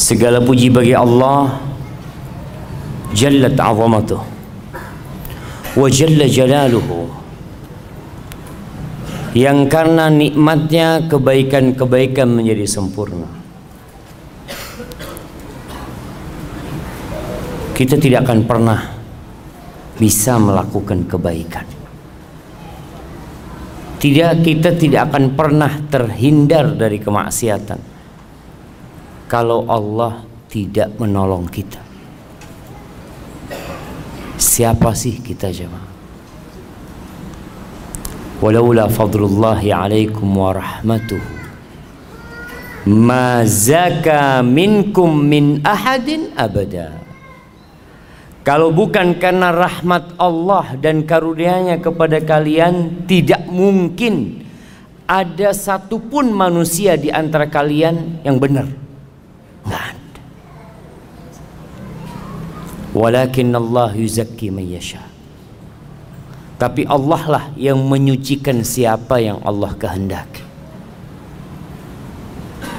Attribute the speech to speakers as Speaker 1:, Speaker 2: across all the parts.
Speaker 1: Segala puji bagi Allah Jallat 'azamatuh wa jalla jalaluhu, yang karena nikmatnya kebaikan-kebaikan menjadi sempurna. Kita tidak akan pernah bisa melakukan kebaikan. Kita tidak akan pernah terhindar dari kemaksiatan kalau Allah tidak menolong kita. Siapa sih kita jemaah? Walaula fadlullahi alaikum wa rahmatuh ma zaka minkum min ahadin abada. Kalau bukan karena rahmat Allah dan karunia-Nya kepada kalian, tidak mungkin ada satupun manusia di antara kalian yang benar. Nggak ada. Walakin Allah yuzakki man yasha. Tapi Allah lah yang menyucikan siapa yang Allah kehendaki.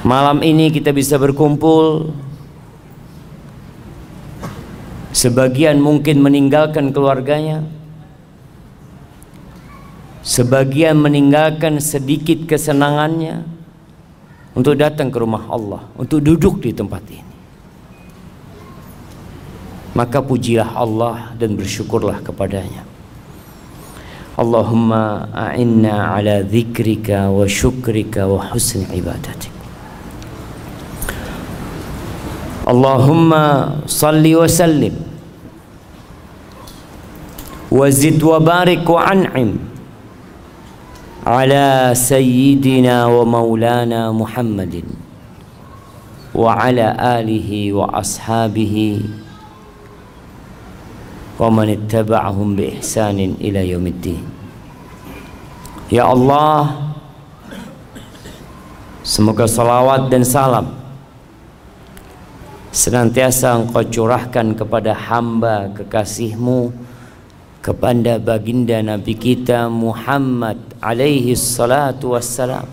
Speaker 1: Malam ini kita bisa berkumpul. Sebagian mungkin meninggalkan keluarganya, sebagian meninggalkan sedikit kesenangannya untuk datang ke rumah Allah, untuk duduk di tempat ini. Maka pujilah Allah dan bersyukurlah kepadanya. Allahumma a'inna ala dzikrika wa syukrika wa husni ibadatik. Allahumma salli wa sallim wa zid wa barik wa an'im ala sayyidina wa maulana Muhammadin wa ala alihi wa ashabihi wa man ittaba'ahum bi ihsanin ila yaumiddin. Ya Allah, semoga salawat dan salam senantiasa Engkau curahkan kepada hamba kekasih-Mu, kepada baginda Nabi kita Muhammad alaihi salatu wassalam,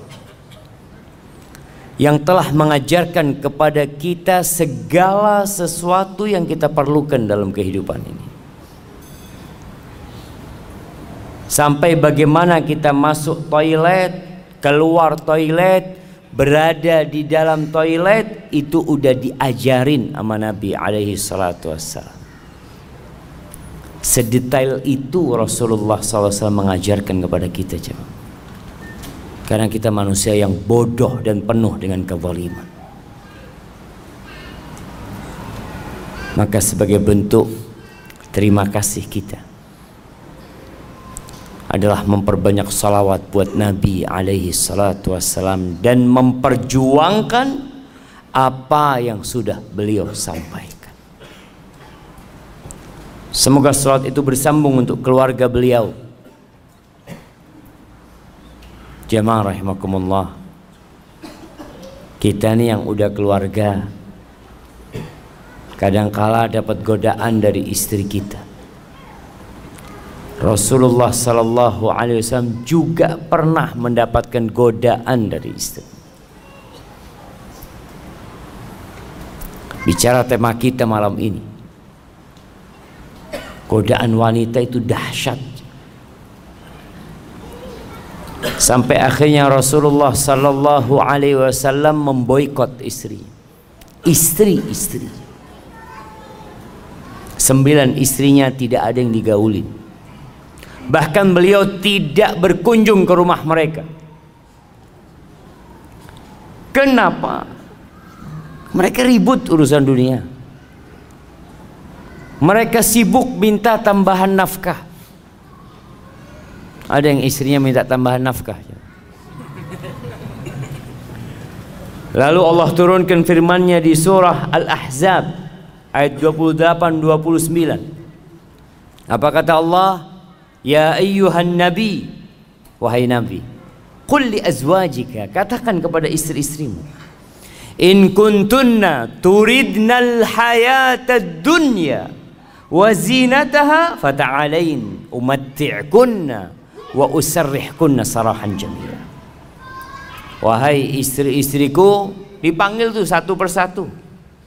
Speaker 1: yang telah mengajarkan kepada kita segala sesuatu yang kita perlukan dalam kehidupan ini. Sampai bagaimana kita masuk toilet, keluar toilet, berada di dalam toilet, itu udah diajarin sama Nabi alaihi salatu wassalam. Sedetail itu Rasulullah SAW mengajarkan kepada kita, jemaah. Karena kita manusia yang bodoh dan penuh dengan kezaliman. Maka sebagai bentuk terima kasih kita adalah memperbanyak salawat buat Nabi alaihi salatu wassalam dan memperjuangkan apa yang sudah beliau sampaikan. Semoga salawat itu bersambung untuk keluarga beliau. Jamaah rahimakumullah, kita nih yang udah keluarga kadangkala dapat godaan dari istri kita. Rasulullah sallallahu alaihi wasallam juga pernah mendapatkan godaan dari istri. Bicara tema kita malam ini, godaan wanita itu dahsyat. Sampai akhirnya Rasulullah sallallahu alaihi wasallam memboikot istri. Istri-istri. 9 istrinya tidak ada yang digaulin. Bahkan beliau tidak berkunjung ke rumah mereka. Kenapa? Mereka ribut urusan dunia. Mereka sibuk minta tambahan nafkah. Ada yang istrinya minta tambahan nafkah. Lalu Allah turunkan firman-Nya di surah Al-Ahzab ayat 28-29. Apa kata Allah? Ya ayyuhan nabi, wahai nabi, qul li azwajika, katakan kepada istri-istrimu, in kuntunna turidnal hayatad dunya wa zinataha fata'alain umatti'kunna wa usarrihkunna sarahan jamila. Wahai istri-istriku, dipanggil tuh satu persatu.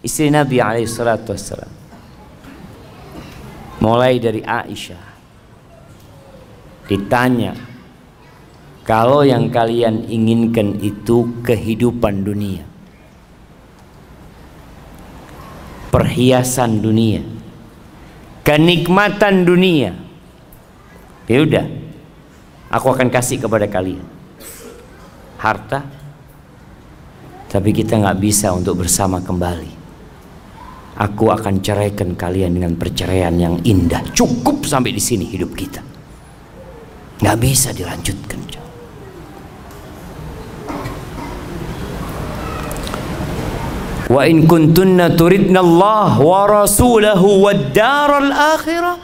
Speaker 1: istri Nabi alaihissalatu wassalam, mulai dari Aisyah, ditanya, kalau yang kalian inginkan itu kehidupan dunia, perhiasan dunia, kenikmatan dunia, ya udah, aku akan kasih kepada kalian harta, tapi kita nggak bisa untuk bersama kembali. Aku akan ceraikan kalian dengan perceraian yang indah. Cukup sampai di sini hidup kita, nggak bisa dilanjutkan. Wa in kuntunna turidna Allah wa rasulahu wad daral akhirah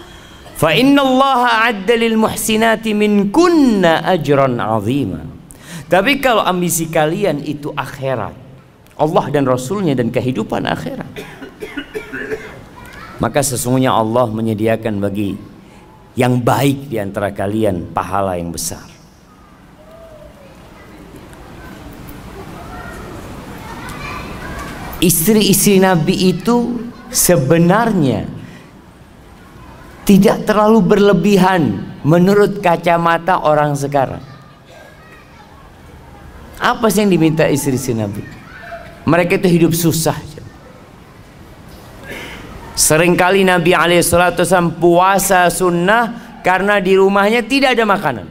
Speaker 1: fa inna Allah a'adda lil muhsinati minkunna ajran 'azima. Tapi kalau ambisi kalian itu akhirat, Allah dan Rasulnya dan kehidupan akhirat, maka sesungguhnya Allah menyediakan bagi yang baik di antara kalian pahala yang besar. Istri-istri Nabi itu sebenarnya tidak terlalu berlebihan menurut kacamata orang sekarang. Apa sih yang diminta istri-istri Nabi? Mereka itu hidup susah. Seringkali Nabi alaihissalam puasa sunnah karena di rumahnya tidak ada makanan.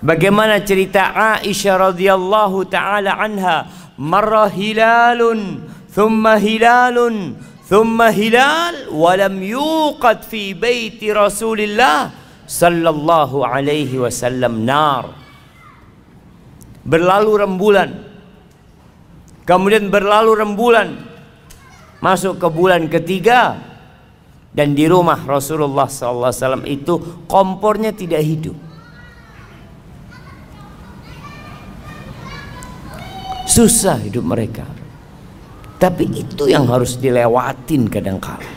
Speaker 1: Bagaimana cerita Aisyah radhiyallahu taala anha, marra hilalun thumma hilalun thumma hilal wa lam yuqad fi baiti Rasulillah sallallahu alaihi wasallam nar. Berlalu rembulan, kemudian berlalu rembulan, masuk ke bulan ketiga, dan di rumah Rasulullah SAW itu kompornya tidak hidup. Susah hidup mereka. Tapi itu yang harus dilewatin kadang-kala.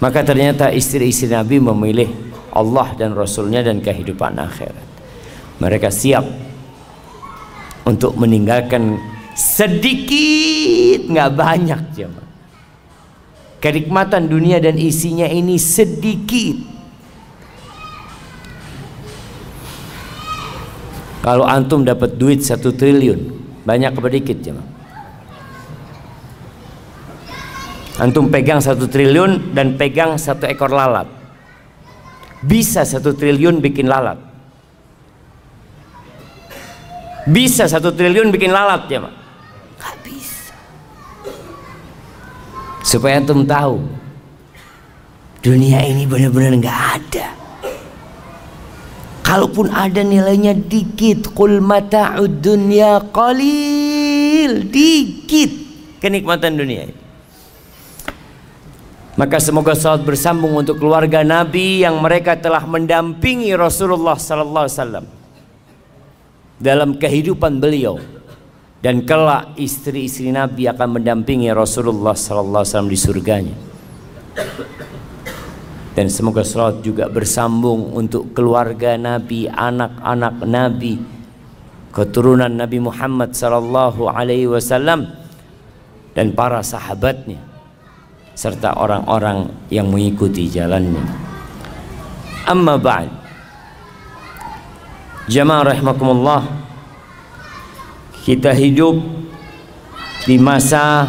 Speaker 1: Maka ternyata istri-istri Nabi memilih Allah dan Rasulnya dan kehidupan akhirat. Mereka siap untuk meninggalkan sedikit, nggak banyak, jemaah. Kenikmatan dunia dan isinya ini sedikit. Kalau antum dapat duit 1 triliun, banyak apa dikit, jemaah? Antum pegang 1 triliun dan pegang 1 ekor lalat, bisa 1 triliun bikin lalat? Bisa 1 triliun bikin lalat, jemaah? Gak bisa. Supaya antum tahu, dunia ini benar-benar nggak ada. Kalaupun ada, nilainya dikit. Qul mata'ud dunya qalil, dikit kenikmatan dunia. Maka semoga salat bersambung untuk keluarga Nabi yang mereka telah mendampingi Rasulullah sallallahu alaihi wasallam dalam kehidupan beliau, dan kelak istri-istri Nabi akan mendampingi Rasulullah sallallahu alaihi wasallam di surganya. Dan semoga salat juga bersambung untuk keluarga Nabi, anak-anak Nabi, keturunan Nabi Muhammad sallallahu alaihi wasallam, dan para sahabatnya serta orang-orang yang mengikuti jalannya. Amma ba'd, jamaah rahimakumullah, kita hidup di masa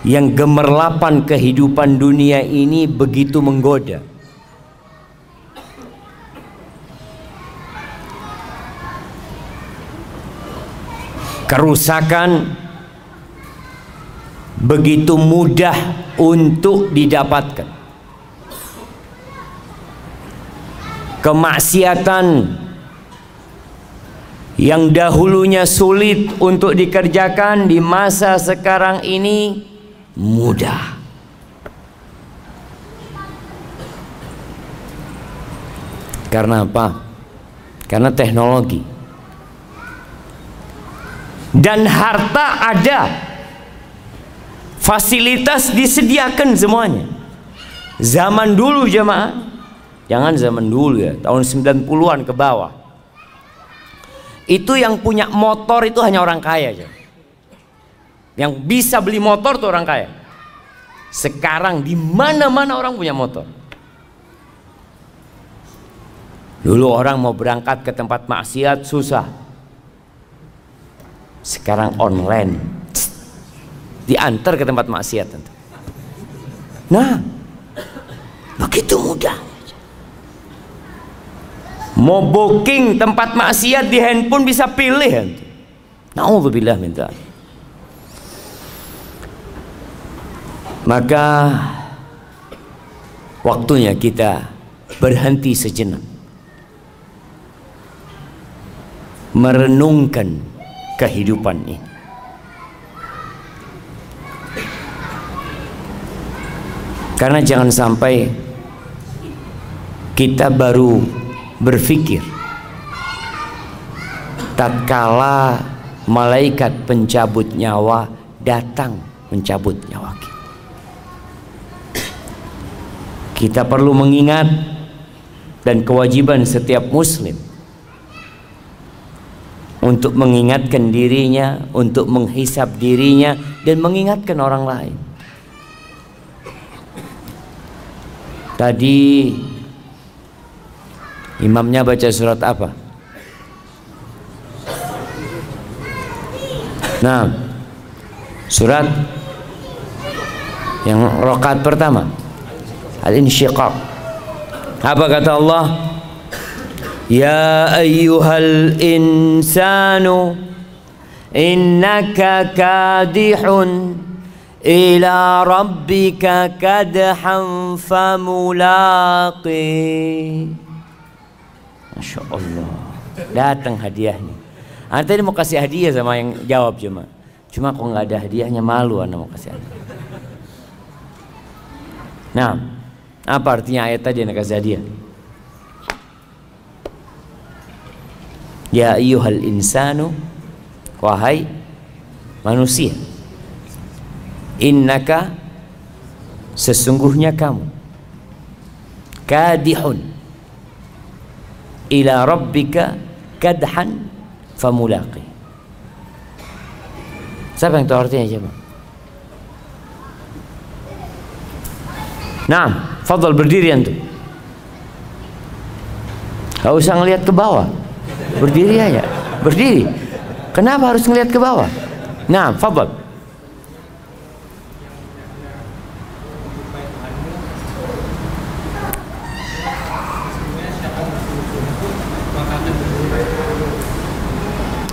Speaker 1: yang gemerlapan kehidupan dunia ini begitu menggoda. Kerusakan begitu mudah untuk didapatkan. Kemaksiatan yang dahulunya sulit untuk dikerjakan di masa sekarang ini mudah. Karena apa? Karena teknologi dan harta ada, fasilitas disediakan semuanya. Zaman dulu, jemaah, jangan zaman dulu ya, tahun 90-an ke bawah, Itu yang punya motor itu hanya orang kaya aja. Yang bisa beli motor tuh orang kaya. Sekarang di mana-mana orang punya motor. Dulu orang mau berangkat ke tempat maksiat susah. Sekarang online. Diantar ke tempat maksiat. Nah, begitu mudah. Mau booking tempat maksiat di handphone bisa pilih. Na'udzubillah min dzalik. Maka waktunya kita berhenti sejenak, merenungkan kehidupan ini. Karena jangan sampai kita baru berpikir tatkala malaikat pencabut nyawa datang mencabut nyawa kita. Kita perlu mengingat, dan kewajiban setiap muslim untuk mengingatkan dirinya, untuk menghisap dirinya, dan mengingatkan orang lain. Tadi imamnya baca surat apa? Nah, surat yang rakaat pertama, Al-Insyiqaq. Apa kata Allah? Ya ayyuhal insanu innaka kadihun ila rabbika kadhan famulaqi. Masya Allah, datang hadiahnya. Anda tadi mau kasih hadiah sama yang jawab cuma kok nggak ada hadiahnya, malu Anda mau kasih hadiah. Nah, apa artinya ayat tadi yang kasih hadiah? Ya ayyuhal insanu, wahai manusia, innaka, sesungguhnya kamu, kadihun ila rabbika kadhan famulaqi. Siapa yang tahu artinya coba? Nah, fadhal berdiri antum. Gak usah ngelihat ke bawah, berdiri aja, berdiri. Kenapa harus ngelihat ke bawah? Nah, fadhal.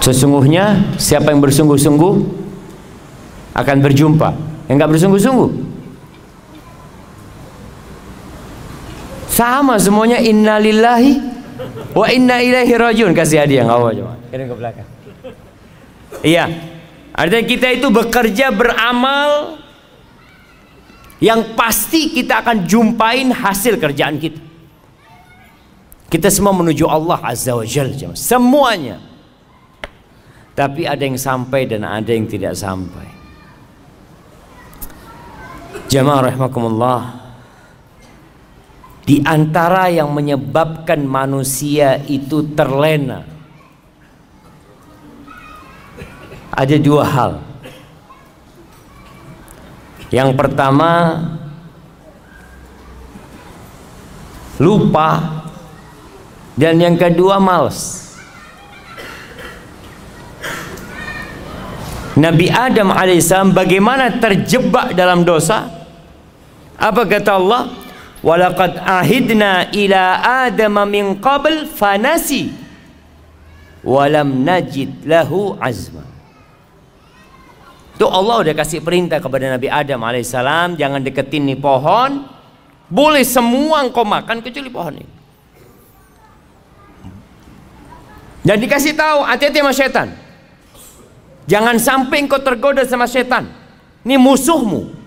Speaker 1: Sesungguhnya siapa yang bersungguh-sungguh akan berjumpa. Yang nggak bersungguh-sungguh sama semuanya. Innalillahi wa inna ilaihi rajiun. Kasih hadiah nggak apa coba. Kirim ke belakang. Iya, artinya kita itu bekerja, beramal yang pasti kita akan jumpain hasil kerjaan kita. Kita semua menuju Allah Azza wa Jalla, semuanya. Tapi ada yang sampai dan ada yang tidak sampai. Jamaah rahimakumullah, di antara yang menyebabkan manusia itu terlena ada dua hal. Yang pertama, lupa, dan yang kedua malas. Nabi Adam alaihissalam bagaimana terjebak dalam dosa? Apa kata Allah? Walaqad ahidna ila Adam min qabl fanasi walam najid lahu azma. Tuh Allah udah kasih perintah kepada Nabi Adam alaihissalam, jangan deketin nih pohon. Boleh semua engkau makan kecuali pohon ini. Dan dikasih tahu hati-hati sama setan. Jangan sampai engkau tergoda sama setan. Ini musuhmu.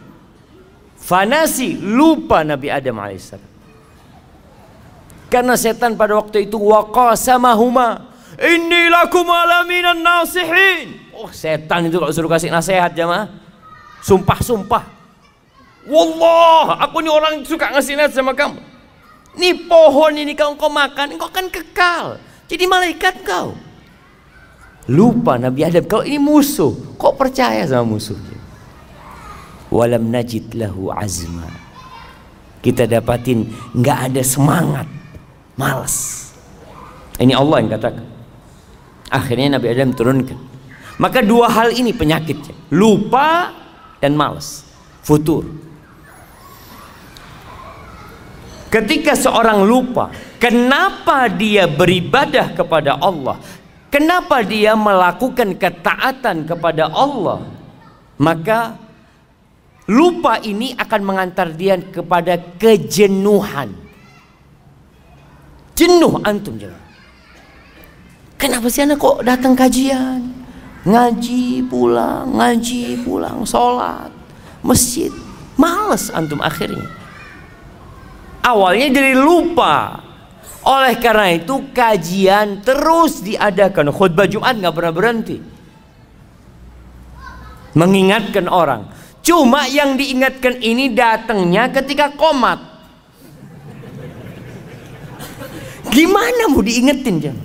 Speaker 1: Fanasi, lupa Nabi Adam alaihissalam. Karena setan pada waktu itu waqasamahuma inni lakum alaminan nasihin. Oh, setan itu kalau suruh kasih nasihat jamaah, sumpah-sumpah. Wallah, aku ini orang suka ngasih nasihat sama kamu. Ini pohon ini kalau engkau makan, engkau akan kekal jadi malaikat kau. Lupa Nabi Adam kalau ini musuh, kok percaya sama musuhnya. Walam najid lahu azma. Kita dapatin nggak ada semangat, malas. Ini Allah yang katakan. Akhirnya Nabi Adam turunkan. Maka dua hal ini penyakitnya, lupa dan malas, futur. Ketika seorang lupa, kenapa dia beribadah kepada Allah? Kenapa dia melakukan ketaatan kepada Allah? Maka lupa ini akan mengantar dia kepada kejenuhan. Jenuh antum jangan. Kenapa sih anak kok datang kajian, ngaji pulang, sholat, masjid, males antum akhirnya. Awalnya dari lupa. Oleh karena itu kajian terus diadakan, khutbah Jumat nggak pernah berhenti, mengingatkan orang. Cuma yang diingatkan ini datangnya ketika qomat. Gimana mau diingetin jam?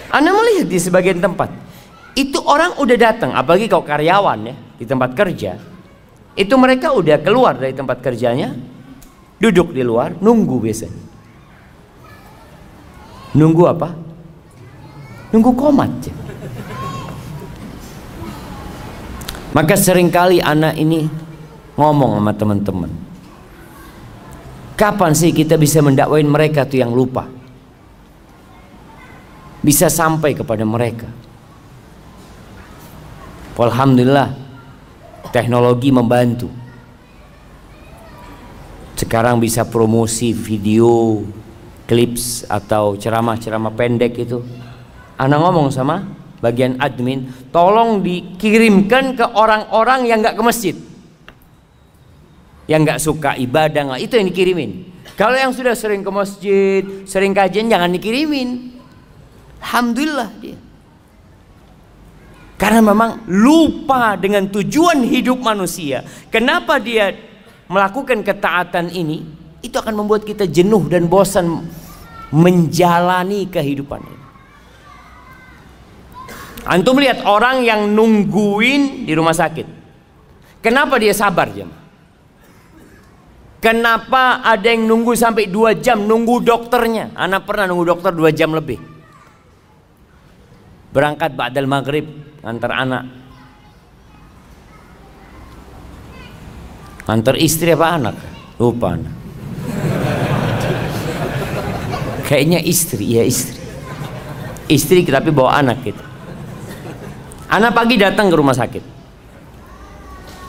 Speaker 1: Anda melihat di sebagian tempat itu orang udah datang, apalagi kalau karyawan ya di tempat kerja, itu mereka udah keluar dari tempat kerjanya, duduk di luar nunggu biasanya. Nunggu apa? Nunggu qomat ya. Maka seringkali anak ini ngomong sama teman-teman, kapan sih kita bisa mendakwain mereka tuh yang lupa? Bisa sampai kepada mereka. Alhamdulillah teknologi membantu. Sekarang bisa promosi video, clips atau ceramah-ceramah pendek itu. Anak ngomong sama bagian admin, tolong dikirimkan ke orang-orang yang nggak ke masjid, yang nggak suka ibadah, nggak, itu yang dikirimin. Kalau yang sudah sering ke masjid, sering kajian, jangan dikirimin. Alhamdulillah dia. Karena memang lupa dengan tujuan hidup manusia. Kenapa dia melakukan ketaatan ini? Itu akan membuat kita jenuh dan bosan menjalani kehidupan ini. Antum lihat orang yang nungguin di rumah sakit. Kenapa dia sabar jam? Kenapa ada yang nunggu sampai 2 jam nunggu dokternya? Anak pernah nunggu dokter 2 jam lebih. Berangkat ba'dal maghrib antar anak. Antar istri apa anak? Lupa anak. Kayaknya istri, ya istri. Istri tapi bawa anak gitu. Anak pagi datang ke rumah sakit.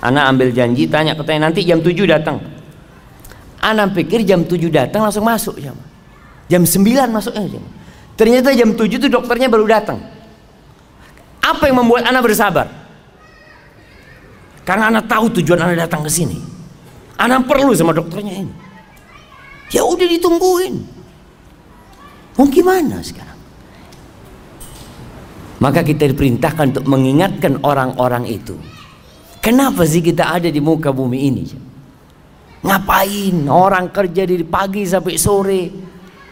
Speaker 1: Anak ambil janji, tanya katanya nanti jam 7 datang. Anak pikir jam 7 datang langsung masuk jam. Jam 9 masuknya jam. Ternyata jam 7 itu dokternya baru datang. Apa yang membuat anak bersabar? Karena anak tahu tujuan anak datang ke sini. Anak perlu sama dokternya ini. Ya udah ditungguin. Mau gimana sekarang? Maka kita diperintahkan untuk mengingatkan orang-orang itu. Kenapa sih kita ada di muka bumi ini? Ngapain? Orang kerja dari pagi sampai sore,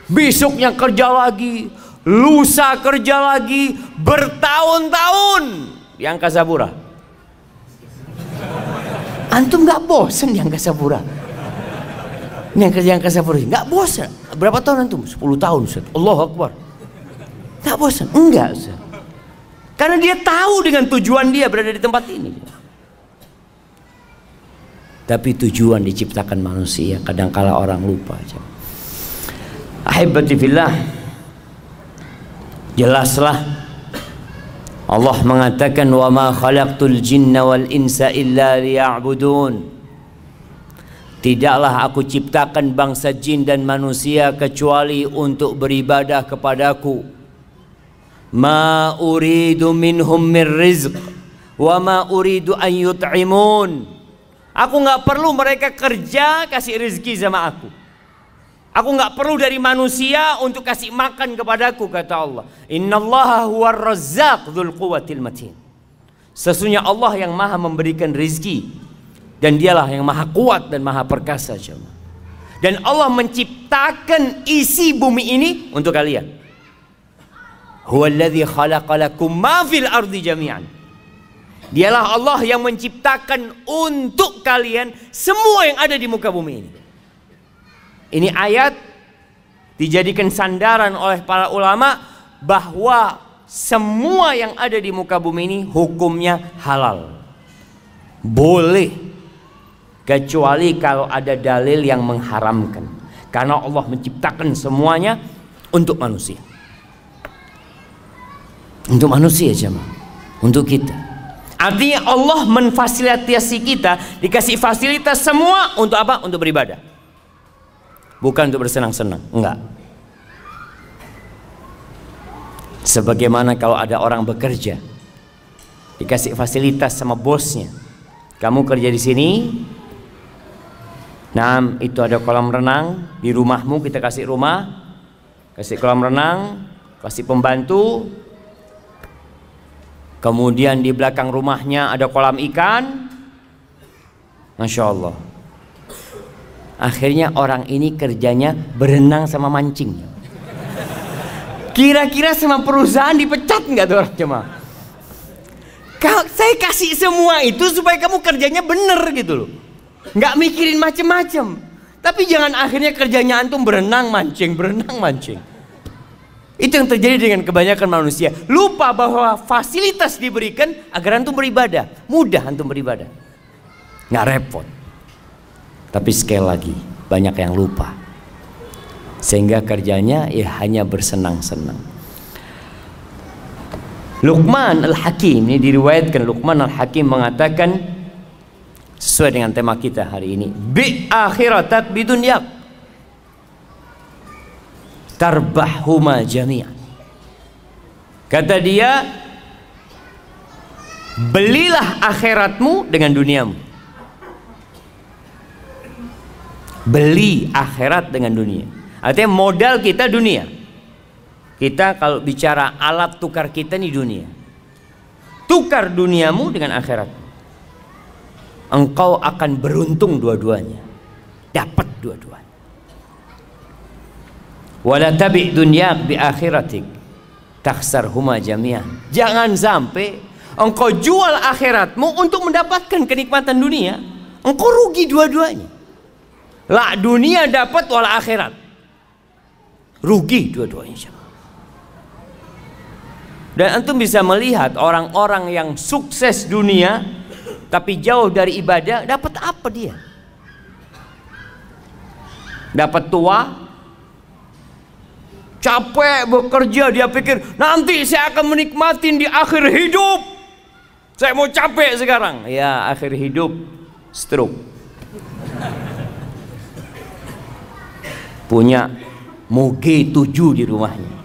Speaker 1: besoknya kerja lagi, lusa kerja lagi, bertahun-tahun di Angkasa Pura. Antum nggak bosan di Angkasa Pura? Ini yang kerja Angkasa Pura nggak bosan? Berapa tahun antum? 10 tahun Ustaz. Allahu Akbar. Nggak bosan? Enggak Ustaz. Karena dia tahu dengan tujuan dia berada di tempat ini. Tapi tujuan diciptakan manusia, kadangkala orang lupa. Ahibati fillah, jelaslah Allah mengatakan wa ma khalaqtul jinna wal insa illa liya'budun. Tidaklah aku ciptakan bangsa jin dan manusia kecuali untuk beribadah kepadaku. Ma uridu minhum min rizq wa ma uridu an yut'imun. Aku nggak perlu mereka kerja kasih rezeki sama aku. Aku nggak perlu dari manusia untuk kasih makan kepadaku, kata Allah. Innallaha huwar razzaq dzul quwwatil matin. Sesungguhnya Allah yang maha memberikan rezeki dan dialah yang maha kuat dan maha perkasa. Dan Allah menciptakan isi bumi ini untuk kalian. Huwallazi khalaqalakum ma fil ardi jami'an. Dialah Allah yang menciptakan untuk kalian semua yang ada di muka bumi ini. Ini ayat dijadikan sandaran oleh para ulama bahwa semua yang ada di muka bumi ini hukumnya halal. Boleh, kecuali kalau ada dalil yang mengharamkan. Karena Allah menciptakan semuanya untuk manusia. Untuk manusia jemaah, untuk kita. Artinya Allah memfasilitasi kita, dikasih fasilitas semua untuk apa? Untuk beribadah. Bukan untuk bersenang-senang, enggak. Sebagaimana kalau ada orang bekerja, dikasih fasilitas sama bosnya. Kamu kerja di sini, nah itu ada kolam renang di rumahmu, kita kasih rumah, kasih kolam renang, kasih pembantu. Kemudian di belakang rumahnya ada kolam ikan. Masya Allah. Akhirnya orang ini kerjanya berenang sama mancing. Kira-kira sama perusahaan dipecat nggak tuh orang jemaah? Saya kasih semua itu supaya kamu kerjanya bener gitu loh. Nggak mikirin macem-macem. Tapi jangan akhirnya kerjanya antum berenang mancing, berenang mancing. Itu yang terjadi dengan kebanyakan manusia. Lupa bahwa fasilitas diberikan agar antum beribadah. Mudah antum beribadah, nggak repot. Tapi sekali lagi banyak yang lupa, sehingga kerjanya ya hanya bersenang-senang. Luqman Al-Hakim, ini diriwayatkan Luqman Al-Hakim mengatakan sesuai dengan tema kita hari ini, bi akhiratak bidunyak tarbahuma jami'an. Kata dia, belilah akhiratmu dengan duniamu. Beli akhirat dengan dunia. Artinya modal kita dunia. Kita kalau bicara alat tukar kita nih dunia. Tukar duniamu dengan akhirat. Engkau akan beruntung dua-duanya. Dapat dua-duanya. Wala tabi' dunyak bi akhiratik takhsarhuma jami'an. Jangan sampai engkau jual akhiratmu untuk mendapatkan kenikmatan dunia. Engkau rugi dua-duanya. Lah dunia dapat wal akhirat rugi dua-duanya. Dan antum bisa melihat orang-orang yang sukses dunia tapi jauh dari ibadah, dapat apa dia? Dapat tua, capek bekerja, dia pikir nanti saya akan menikmatin di akhir hidup. Saya mau capek sekarang. Ya, akhir hidup stroke. Punya moge 7 di rumahnya.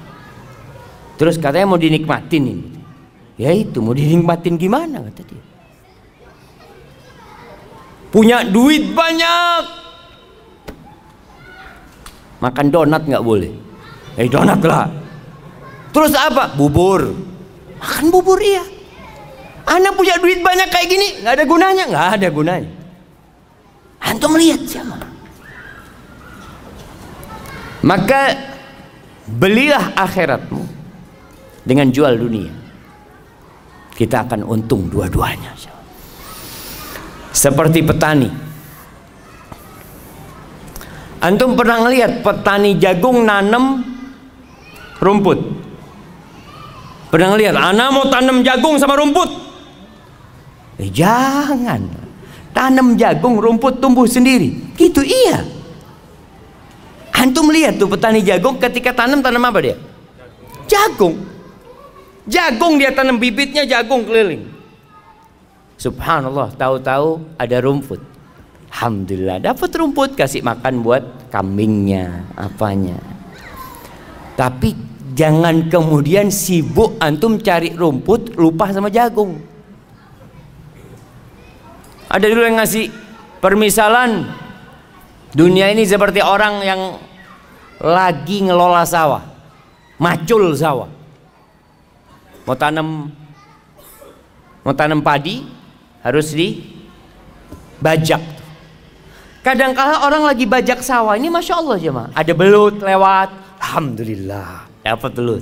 Speaker 1: Terus katanya mau dinikmatin ini. Ya itu mau dinikmatin gimana kata dia. Punya duit banyak. Makan donat nggak boleh. Donat lah. Terus apa? Bubur. Makan bubur iya. Anak punya duit banyak kayak gini nggak ada gunanya, nggak ada gunanya. Antum lihat siapa? Maka belilah akhiratmu dengan jual dunia. Kita akan untung dua-duanya. Seperti petani. Antum pernah ngelihat petani jagung nanam rumput? Pernah ngelihat? Ana mau tanam jagung sama rumput? Jangan. Tanam jagung, rumput tumbuh sendiri. Gitu iya. Antum lihat tuh petani jagung ketika tanam apa dia? Jagung. Jagung dia tanam bibitnya jagung keliling. Subhanallah, tahu-tahu ada rumput. Alhamdulillah dapat rumput, kasih makan buat kambingnya, apanya. Tapi jangan kemudian sibuk antum cari rumput lupa sama jagung. Ada dulu yang ngasih permisalan dunia ini seperti orang yang lagi ngelola sawah, macul sawah, mau tanam padi harus dibajak. Kadang-kala orang lagi bajak sawah ini, masya Allah jemaah, ada belut lewat, alhamdulillah dapat belut.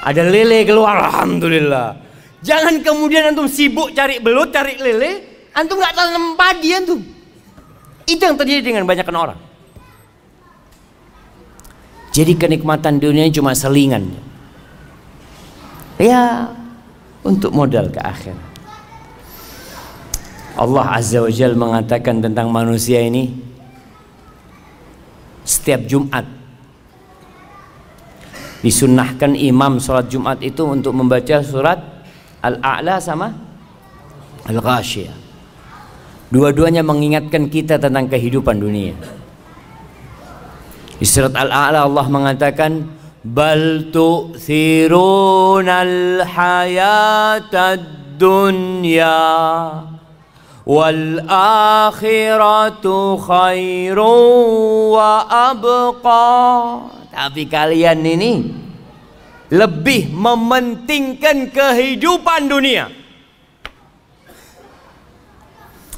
Speaker 1: Ada lele keluar, alhamdulillah. Jangan kemudian antum sibuk cari belut, cari lele, antum nggak tanam padi antum. Itu yang terjadi dengan banyakkan orang. Jadi kenikmatan dunia cuma selingan. Ya, untuk modal ke akhirat. Allah Azza wa Jalla mengatakan tentang manusia ini, setiap Jumat disunnahkan imam sholat Jumat itu untuk membaca surat Al-A'la sama Al-Ghasyiyah. Dua-duanya mengingatkan kita tentang kehidupan dunia. Di surat Al-A'la Allah mengatakan, bal tu'thirunal hayatad dunya wal akhiratu khairu wa abqa. Tapi kalian ini lebih mementingkan kehidupan dunia.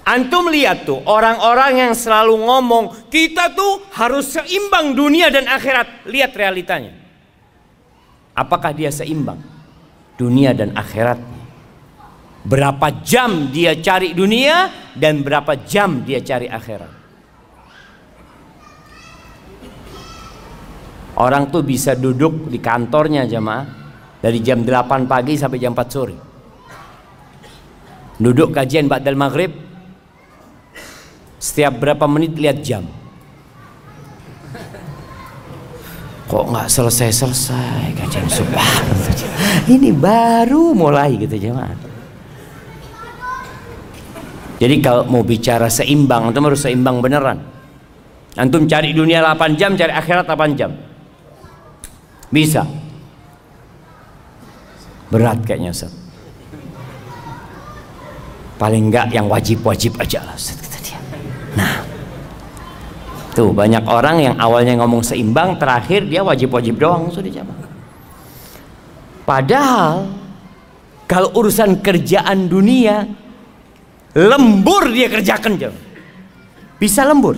Speaker 1: Antum lihat tuh orang-orang yang selalu ngomong kita tuh harus seimbang dunia dan akhirat. Lihat realitanya. Apakah dia seimbang dunia dan akhirat? Berapa jam dia cari dunia dan berapa jam dia cari akhirat? Orang tuh bisa duduk di kantornya jamaah dari jam 8 pagi sampai jam 4 sore. Duduk kajian ba'dal maghrib, setiap berapa menit lihat jam. Kok nggak selesai-selesai kajian subuh? Ini baru mulai gitu jamaah. Jadi kalau mau bicara seimbang, antum harus seimbang beneran. Antum cari dunia 8 jam, cari akhirat 8 jam. Bisa. Berat kayaknya Ustaz. Paling enggak yang wajib-wajib aja lah Ustaz, kata dia. Nah, tuh banyak orang yang awalnya ngomong seimbang, terakhir dia wajib-wajib doang sudah jamaah. Padahal kalau urusan kerjaan dunia, lembur dia kerjakan jam. Bisa lembur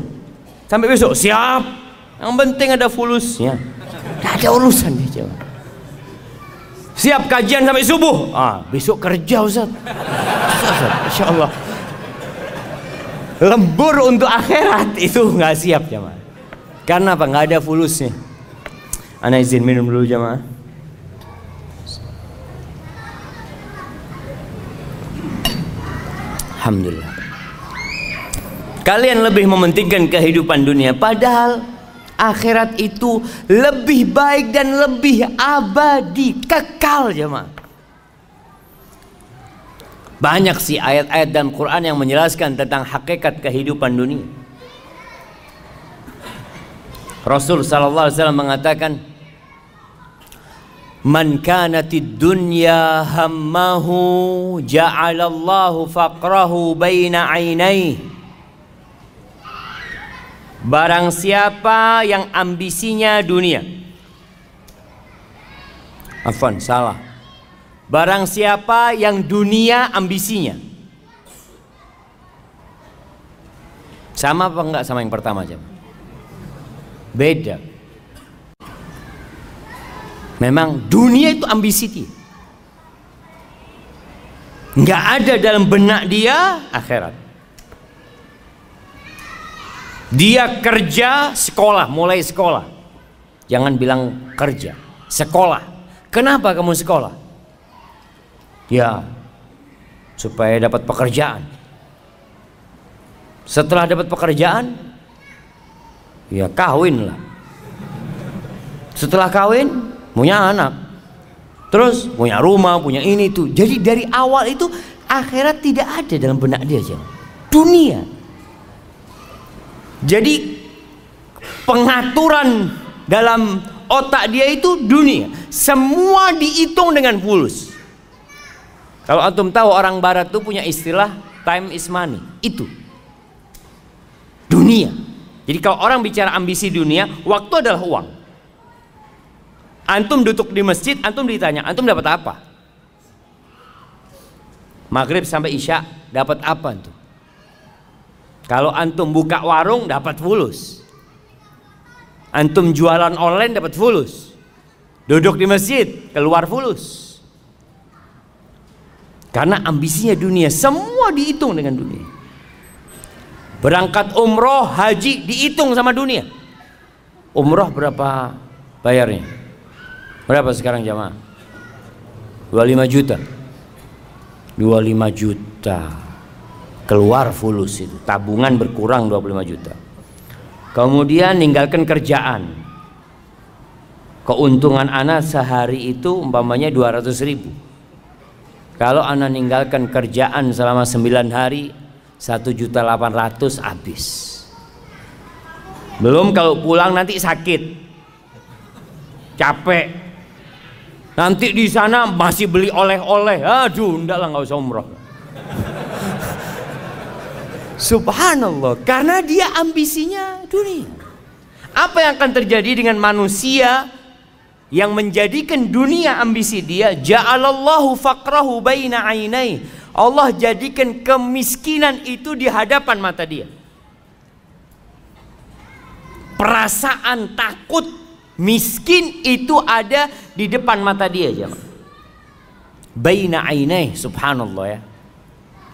Speaker 1: sampai besok, siap. Yang penting ada fulusnya. Tidak ada urusan dia jawab. Siap kajian sampai subuh. Besok kerja Ustaz. Insya Allah. Lembur untuk akhirat itu nggak siap jamaah. Karena apa? Nggak ada fulusnya. Ana izin minum dulu jamaah. Alhamdulillah. Kalian lebih mementingkan kehidupan dunia, padahal akhirat itu lebih baik dan lebih abadi, kekal jemaah. Banyak sih ayat-ayat dalam Quran yang menjelaskan tentang hakikat kehidupan dunia. Rasul sallallahu alaihi wasallam mengatakan, man kanatid dunya hammahu ja'alallahu faqrahu baina 'ainaihi. Barang siapa yang ambisinya dunia, afwan, salah. Barang siapa yang dunia ambisinya, sama apa enggak sama yang pertama aja? Beda. Memang dunia itu ambisi dia. Enggak ada dalam benak dia akhirat. Dia kerja, sekolah, mulai sekolah. Jangan bilang kerja, sekolah. Kenapa kamu sekolah? Ya, supaya dapat pekerjaan. Setelah dapat pekerjaan, ya kawin lah. Setelah kawin, punya anak. Terus punya rumah, punya ini tuh. Jadi dari awal itu akhirat tidak ada dalam benak dia aja. Dunia. Jadi pengaturan dalam otak dia itu dunia. Semua dihitung dengan fulus. Kalau antum tahu orang barat tuh punya istilah time is money. Itu dunia. Jadi kalau orang bicara ambisi dunia, waktu adalah uang. Antum duduk di masjid, antum ditanya, antum dapat apa? Maghrib sampai Isya dapat apa antum? Kalau antum buka warung dapat fulus. Antum jualan online dapat fulus. Duduk di masjid, keluar fulus. Karena ambisinya dunia, semua dihitung dengan dunia. Berangkat umroh, haji dihitung sama dunia. Umroh berapa bayarnya? Berapa sekarang jamaah? 25 juta. 25 juta. Keluar fulus itu, tabungan berkurang 25 juta. Kemudian ninggalkan kerjaan. Keuntungan anak sehari itu umpamanya 200.000. Kalau anak ninggalkan kerjaan selama 9 hari, 1.800.000 habis. Belum kalau pulang nanti sakit, capek. Nanti di sana masih beli oleh-oleh. Aduh, enggak lah, nggak usah umroh. Subhanallah, karena dia ambisinya dunia. Apa yang akan terjadi dengan manusia yang menjadikan dunia ambisi dia? Ja'alallahu faqrahu baina ainai. Allah jadikan kemiskinan itu di hadapan mata dia. Perasaan takut miskin itu ada di depan mata dia, jemaah. Baina ainai, subhanallah ya.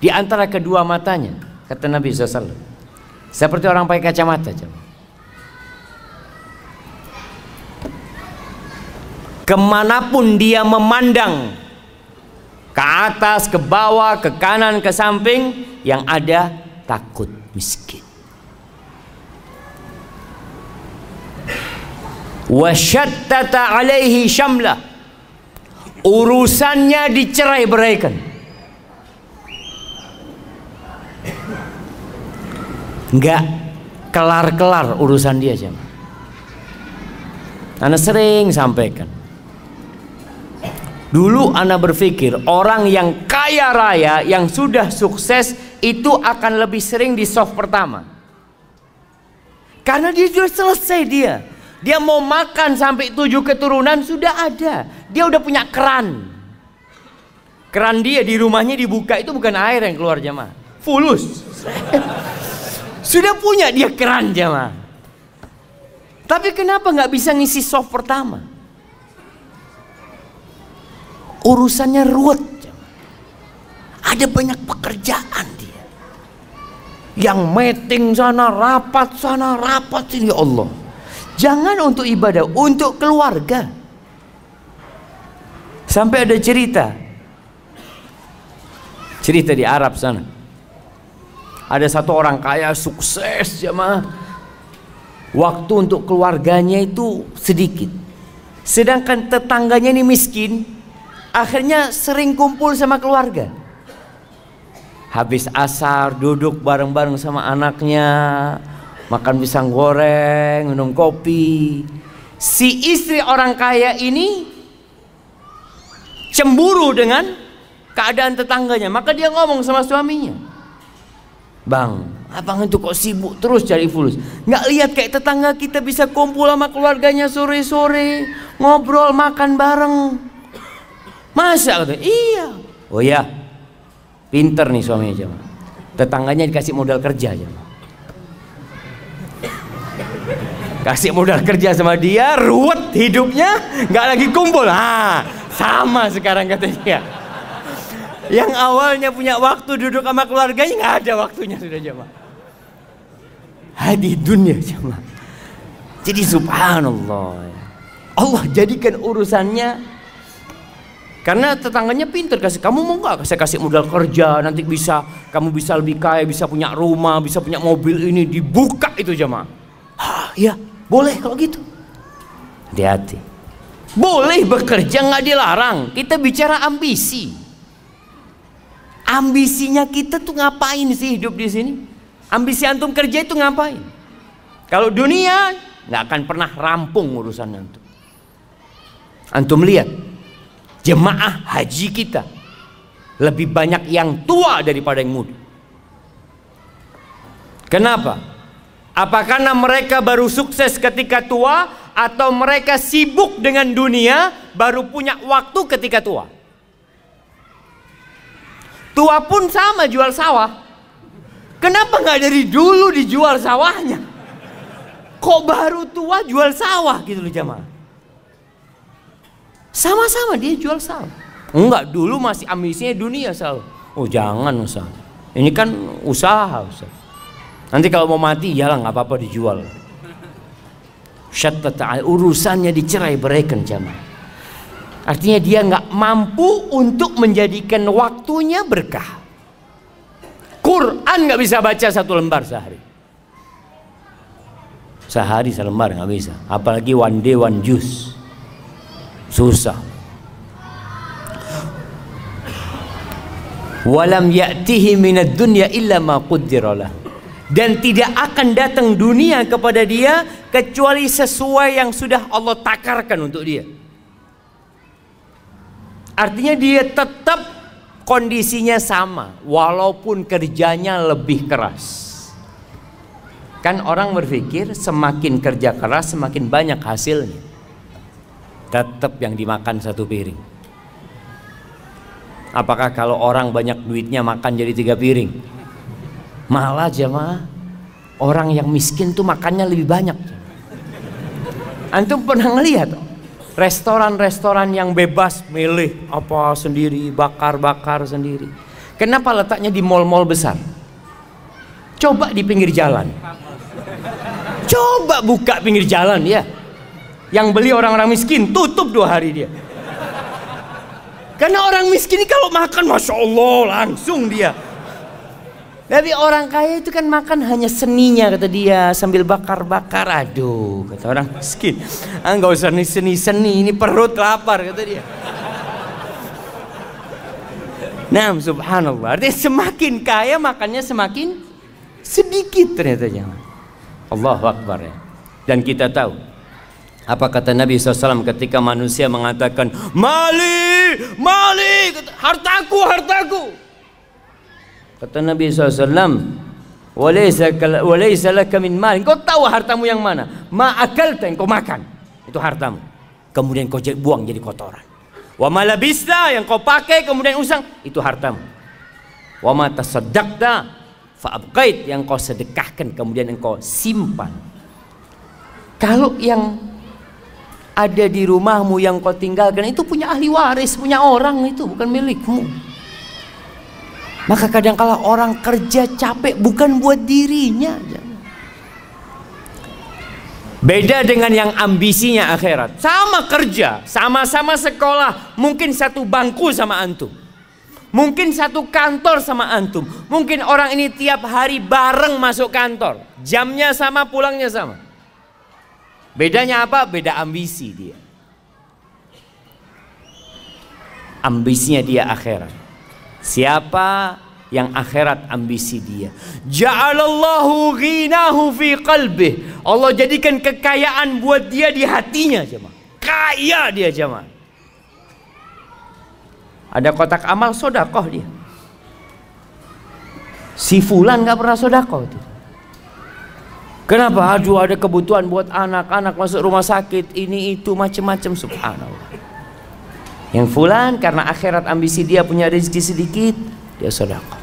Speaker 1: Di antara kedua matanya, kata Nabi SAW. Seperti orang pakai kacamata, jemaah. Kemanapun dia memandang, ke atas, ke bawah, ke kanan, ke samping, yang ada takut miskin. Wasyattata alaihi syamlah, urusannya dicerai-beraikan. Enggak kelar-kelar urusan dia, jemaah. Ana sering sampaikan. Dulu ana berpikir orang yang kaya raya, yang sudah sukses, itu akan lebih sering di soft pertama. Karena dia sudah selesai dia. Dia mau makan sampai 7 keturunan sudah ada. Dia udah punya keran. Keran dia di rumahnya dibuka, itu bukan air yang keluar, jemaah. Fulus. Sudah punya dia keran, jemaah. Tapi kenapa nggak bisa ngisi soft pertama? Urusannya ruwet. Ada banyak pekerjaan dia. Yang meeting sana, rapat sini, ya Allah. Jangan untuk ibadah, untuk keluarga. Sampai ada cerita di Arab sana. Ada satu orang kaya sukses, jemaah. Waktu untuk keluarganya itu sedikit. Sedangkan tetangganya ini miskin. Akhirnya sering kumpul sama keluarga. Habis asar duduk bareng-bareng sama anaknya, makan pisang goreng, minum kopi. Si istri orang kaya ini cemburu dengan keadaan tetangganya. Maka dia ngomong sama suaminya, "Bang, abang itu kok sibuk terus cari fulus? Nggak lihat kayak tetangga kita bisa kumpul sama keluarganya sore-sore, ngobrol, makan bareng. Masa?" Kata, "Iya." Oh ya, pinter nih suaminya, jemaah. Tetangganya dikasih modal kerja, jemaah. Kasih modal kerja sama dia, ruwet hidupnya, nggak lagi kumpul. Sama sekarang katanya. Yang awalnya punya waktu duduk sama keluarganya, nggak ada waktunya sudah, jemaah. Hadi dunia, jemaah. Jadi subhanallah, Allah jadikan urusannya. Karena tetangganya pinter, kamu mau nggak saya kasih modal kerja, nanti kamu bisa lebih kaya, bisa punya rumah, bisa punya mobil, ini dibuka itu, jemaah. Ya boleh kalau gitu. Hati-hati. Boleh bekerja, nggak dilarang. Kita bicara ambisi. Ambisinya kita tuh ngapain sih hidup di sini? Ambisi antum kerja itu ngapain? Kalau dunia nggak akan pernah rampung urusan antum. Antum lihat jemaah haji kita lebih banyak yang tua daripada yang muda. Kenapa? Apakah karena mereka baru sukses ketika tua, atau mereka sibuk dengan dunia baru punya waktu ketika tua? Tua pun sama jual sawah. Kenapa nggak dari dulu dijual sawahnya? Kok baru tua jual sawah gitu loh, jemaah? Sama-sama dia jual saham. Enggak, dulu masih ambisinya dunia saham. Oh jangan Ustaz, ini kan usaha Ustaz. Nanti kalau mau mati ya lah nggak apa-apa dijual. Syattata urusannya dicerai beraikan jamaah. Artinya dia nggak mampu untuk menjadikan waktunya berkah. Quran nggak bisa baca 1 lembar sehari. Sehari selembar nggak bisa. Apalagi one day one juice. Susah. Walam ya'tihi minad dunya illa ma qaddara lah. Dan tidak akan datang dunia kepada dia kecuali sesuai yang sudah Allah takarkan untuk dia. Artinya dia tetap kondisinya sama walaupun kerjanya lebih keras. Kan orang berpikir semakin kerja keras semakin banyak hasilnya. Tetap yang dimakan 1 piring. Apakah kalau orang banyak duitnya makan jadi 3 piring? Malah jemaah, orang yang miskin tuh makannya lebih banyak. Antum pernah ngelihat restoran-restoran yang bebas milih apa sendiri, bakar-bakar sendiri? Kenapa letaknya di mal-mal besar? Coba di pinggir jalan. Coba buka pinggir jalan ya. Yang beli orang-orang miskin, tutup 2 hari dia. Karena orang miskin ini kalau makan Masya Allah langsung dia. Tapi orang kaya itu kan makan hanya seninya kata dia, sambil bakar-bakar. Aduh kata orang miskin, nggak usah nih seni-seni, ini perut lapar kata dia. Nah subhanallah, artinya semakin kaya makannya semakin sedikit ternyata jangan. Allahu Akbar ya. Dan kita tahu apa kata Nabi SAW ketika manusia mengatakan mali, mali, hartaku, hartaku. Kata Nabi SAW, walaysa laka min mal. Kau tahu hartamu yang mana? Ma akalta, yang kau makan, itu hartamu. Kemudian kau buang jadi kotoran. Wa ma labista, yang kau pakai kemudian usang, itu hartamu. Wa ma tasaddaqta fa abqait, yang kau sedekahkan kemudian engkau simpan. Kalau yang ada di rumahmu yang kau tinggalkan itu punya ahli waris, punya orang, itu bukan milikmu. Maka kadang-kala orang kerja capek bukan buat dirinya. Beda dengan yang ambisinya akhirat. Sama kerja, sama-sama sekolah, mungkin satu bangku sama antum, mungkin satu kantor sama antum. Mungkin orang ini tiap hari bareng masuk kantor, jamnya sama, pulangnya sama. Bedanya apa? Beda ambisi dia. Ambisinya dia akhirat. Siapa yang akhirat ambisi dia, ja'alallahu ghinahu fi qalbih, Allah jadikan kekayaan buat dia di hatinya jemaah. Kaya dia jemaah. Ada kotak amal sodakoh dia. Si fulan gak pernah sodakoh tuh. Kenapa? Aduh ada kebutuhan buat anak-anak masuk rumah sakit, ini itu macam-macam, subhanallah. Yang fulan karena akhirat ambisi dia punya rezeki sedikit, dia sedekah.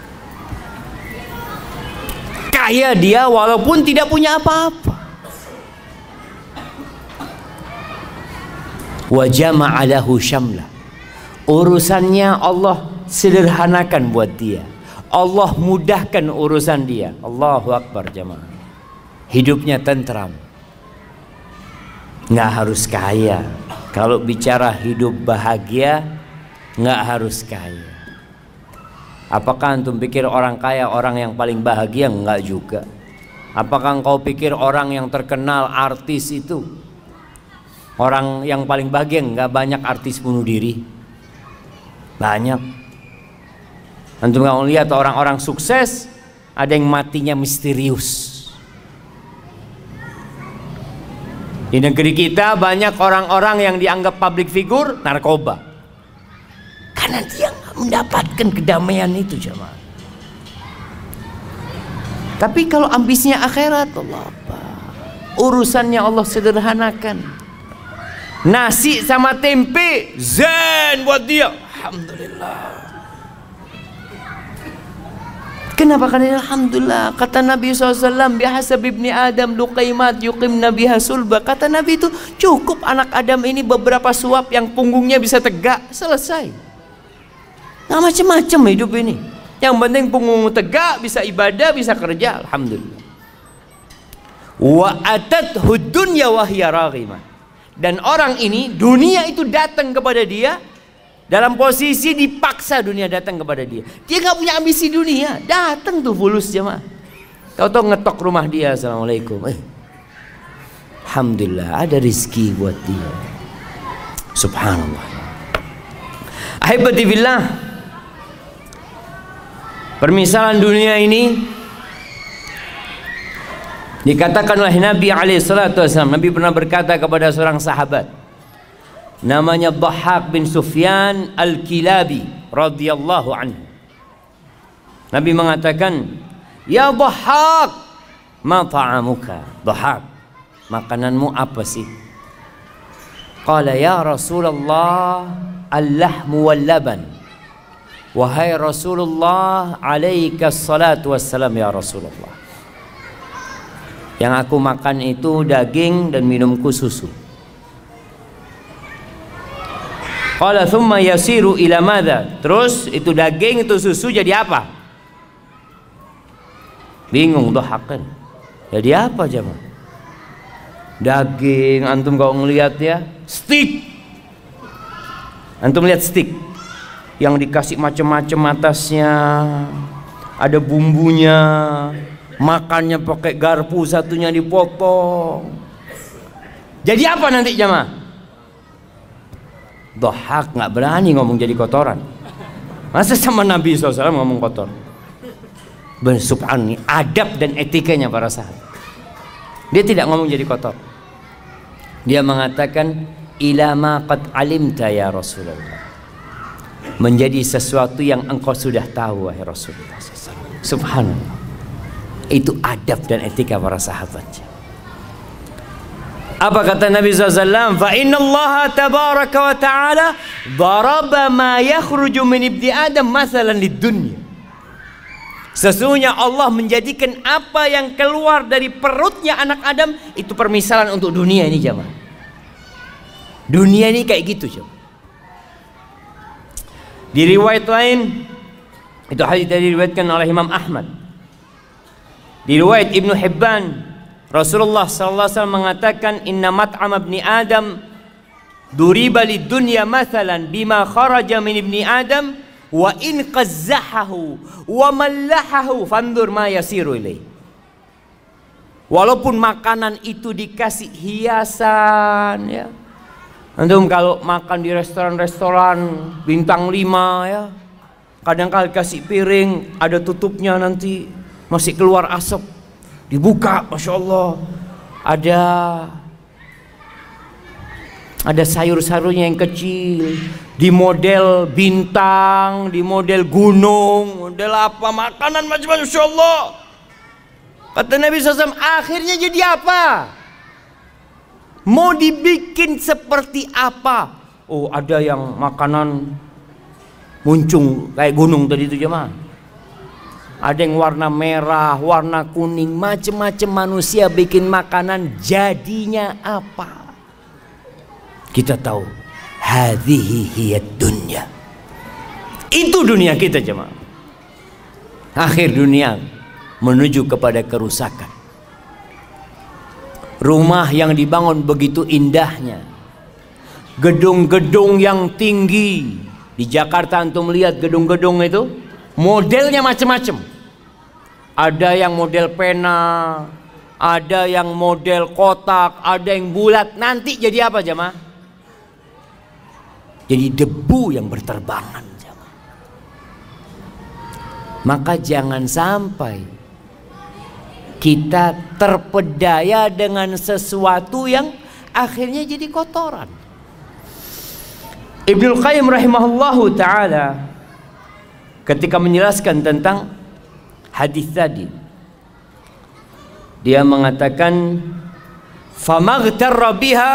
Speaker 1: Kaya dia walaupun tidak punya apa-apa. Wa jama'a lahu syamla. Urusannya Allah sederhanakan buat dia. Allah mudahkan urusan dia. Allahu Akbar jamaah. Hidupnya tentram. Nggak harus kaya. Kalau bicara hidup bahagia, nggak harus kaya. Apakah antum pikir orang kaya orang yang paling bahagia? Enggak juga. Apakah engkau pikir orang yang terkenal artis itu orang yang paling bahagia? Enggak, banyak artis bunuh diri. Banyak. Antum nggak lihat orang-orang sukses ada yang matinya misterius. Di negeri kita banyak orang-orang yang dianggap public figure narkoba. Karena dia nggak mendapatkan kedamaian itu jemaah. Tapi kalau ambisinya akhirat, Allah apa? Urusannya Allah sederhanakan. Nasi sama tempe zen buat dia. Alhamdulillah. Kenapa? Karena alhamdulillah kata Nabi SAW, bihasab ibni Adam luqaimat yuqimna biha sulba. Kata Nabi itu cukup anak Adam ini beberapa suap yang punggungnya bisa tegak, selesai. Nggak macam-macam hidup ini. Yang penting punggung tegak, bisa ibadah, bisa kerja, alhamdulillah. Wa atathu dunya wa hiya raghimah. Dan orang ini dunia itu datang kepada dia dalam posisi dipaksa, dunia datang kepada dia. Dia nggak punya ambisi dunia, datang tuh fulus jemaah. Tahu-tahu ngetok rumah dia, assalamualaikum. Alhamdulillah ada rizki buat dia. Subhanallah. Ahibati billah, permisalan dunia ini dikatakan oleh Nabi SAW. Nabi pernah berkata kepada seorang sahabat, namanya Dhahhak bin Sufyan Al-Kilabi radhiyallahu anhu. Nabi mengatakan, "Ya Dhahhak, ma ta'amuka?" Dhahhak, makananmu apa sih? Qala ya Rasulullah, al-lahmu wal laban. Wahai Rasulullah, alaika salatu wassalam ya Rasulullah. Yang aku makan itu daging dan minumku susu. Qala thumma yasiru ila madza? Terus itu daging itu susu jadi apa? Bingung Dhahhak. Jadi apa jemaah? Daging, antum kalau ngelihat ya, steak. Antum lihat steak yang dikasih macam-macam atasnya, ada bumbunya, makannya pakai garpu, satunya dipotong. Jadi apa nanti jemaah? Dhahhak nggak berani ngomong jadi kotoran. Masa sama Nabi SAW ngomong kotor? Subhanallah, adab dan etikanya para sahabat. Dia tidak ngomong jadi kotor. Dia mengatakan, ila ma qad alimta ya Rasulullah. Menjadi sesuatu yang engkau sudah tahu wahai Rasulullah SAW. Subhanallah. Itu adab dan etika para sahabat. Apa kata Nabi SAW? Fa inna Allah tabaraka wa ta'ala daraba ma yakhruju min ibni Adam masalan lid dunya. Sesungguhnya Allah menjadikan apa yang keluar dari perutnya anak Adam itu permisalan untuk dunia ini jemaah. Dunia ini kayak gitu jemaah. Di riwayat lain, itu hadis tadi diriwayatkan oleh Imam Ahmad. Di riwayat Ibnu Hibban, Rasulullah SAW mengatakan, inna mat'am ibni Adam duriba lid dunya mathalan bima kharaja min ibni Adam wa in qazzahahu wa mallahahu fandur ma yasiru ilaih. Walaupun makanan itu dikasih hiasan ya. Antum kalau makan di restoran-restoran bintang 5 ya, kadang-kadang kasih piring ada tutupnya, nanti masih keluar asap, dibuka, masya Allah ada sayur-sayurnya yang kecil, di model bintang, di model gunung, model apa, makanan macam-macam, masya Allah. Kata Nabi SAW, akhirnya jadi apa? Mau dibikin seperti apa? Oh, ada yang makanan muncung kayak gunung tadi itu jemaah. Ada yang warna merah, warna kuning, macam-macam manusia bikin makanan, jadinya apa? Kita tahu, hadhihi hiyad dunya. Itu dunia kita jemaah. Akhir dunia menuju kepada kerusakan. Rumah yang dibangun begitu indahnya, gedung-gedung yang tinggi. Di Jakarta antum lihat gedung-gedung itu modelnya macam-macam. Ada yang model pena, ada yang model kotak, ada yang bulat. Nanti jadi apa jemaah? Jadi debu yang berterbangan jemaah. Maka jangan sampai kita terpedaya dengan sesuatu yang akhirnya jadi kotoran. Ibnul Qayyim rahimahullahu ta'ala ketika menjelaskan tentang hadis tadi, dia mengatakan, famaghtarra biha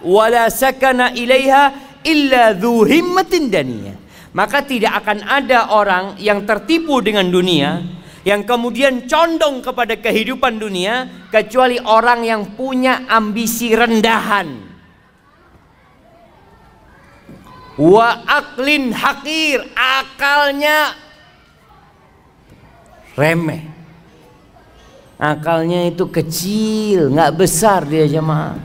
Speaker 1: wala sakana ilaiha illa dzu himmatin daniyah. Maka tidak akan ada orang yang tertipu dengan dunia yang kemudian condong kepada kehidupan dunia, kecuali orang yang punya ambisi rendahan. Wa aklin hakir, akalnya remeh, akalnya itu kecil, nggak besar dia jemaah.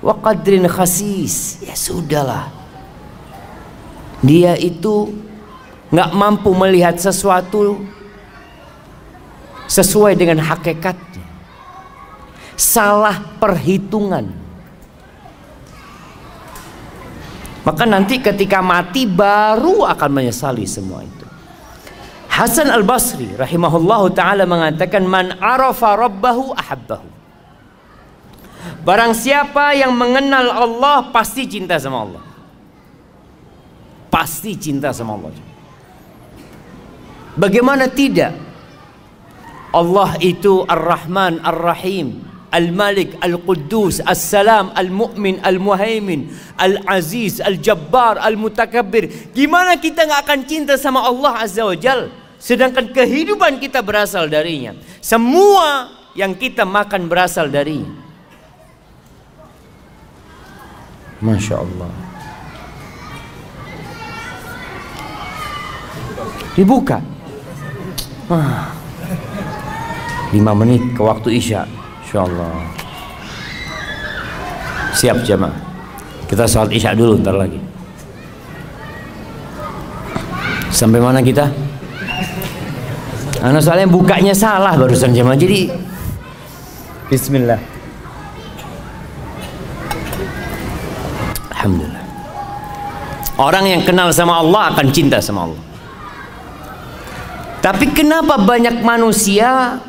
Speaker 1: Wa qadrin khasis, ya sudahlah, dia itu nggak mampu melihat sesuatu sesuai dengan hakikatnya, salah perhitungan. Maka nanti ketika mati baru akan menyesali semua itu. Hasan al-Basri rahimahullahu ta'ala mengatakan, man arafa rabbahu ahabbahu. Barang siapa yang mengenal Allah pasti cinta sama Allah. Pasti cinta sama Allah. Bagaimana tidak? Allah itu Ar-Rahman Ar-Rahim, Al-Malik Al-Quddus, As-Salam, Al-Mu'min, Al-Muhaimin, Al-Aziz, Al-Jabbar, Al-Mutakabbir. Gimana kita nggak akan cinta sama Allah Azza wa Jal, sedangkan kehidupan kita berasal darinya, semua yang kita makan berasal darinya. Masya Allah. Dibuka 5 menit ke waktu Isya, insyaallah. Siap jamaah, kita sholat Isya dulu ntar lagi. Sampai mana kita? Anak soalnya bukanya salah barusan jamaah, jadi bismillah. Alhamdulillah. Orang yang kenal sama Allah akan cinta sama Allah. Tapi kenapa banyak manusia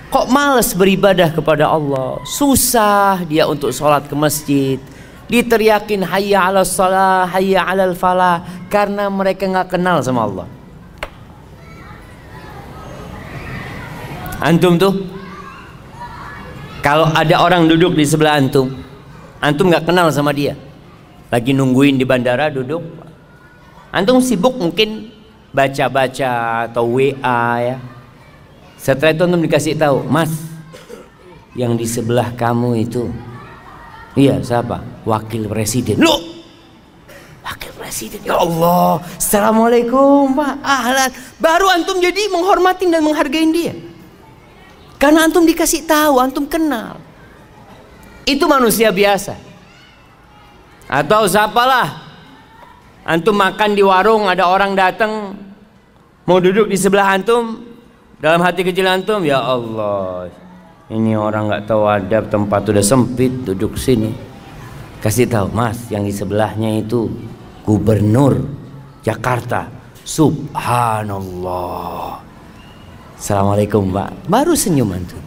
Speaker 1: kok malas beribadah kepada Allah? Susah dia untuk sholat ke masjid, diteriakin hayya ala shalah, hayya ala falah, karena mereka nggak kenal sama Allah. Antum tuh, kalau ada orang duduk di sebelah antum, antum nggak kenal sama dia, lagi nungguin di bandara duduk, antum sibuk mungkin baca-baca atau WA ya. Setelah itu antum dikasih tahu, mas, yang di sebelah kamu itu, iya siapa? Wakil presiden. Loh, wakil presiden, ya Allah, assalamualaikum pak, ahlan. Baru antum jadi menghormatin dan menghargain dia, karena antum dikasih tahu, antum kenal. Itu manusia biasa. Atau siapalah, antum makan di warung, ada orang datang mau duduk di sebelah antum, dalam hati kecil antum, ya Allah, ini orang nggak tahu adab, tempat udah sempit, duduk sini. Kasih tahu, mas, yang di sebelahnya itu gubernur Jakarta. Subhanallah. Assalamualaikum pak. Baru senyum antum.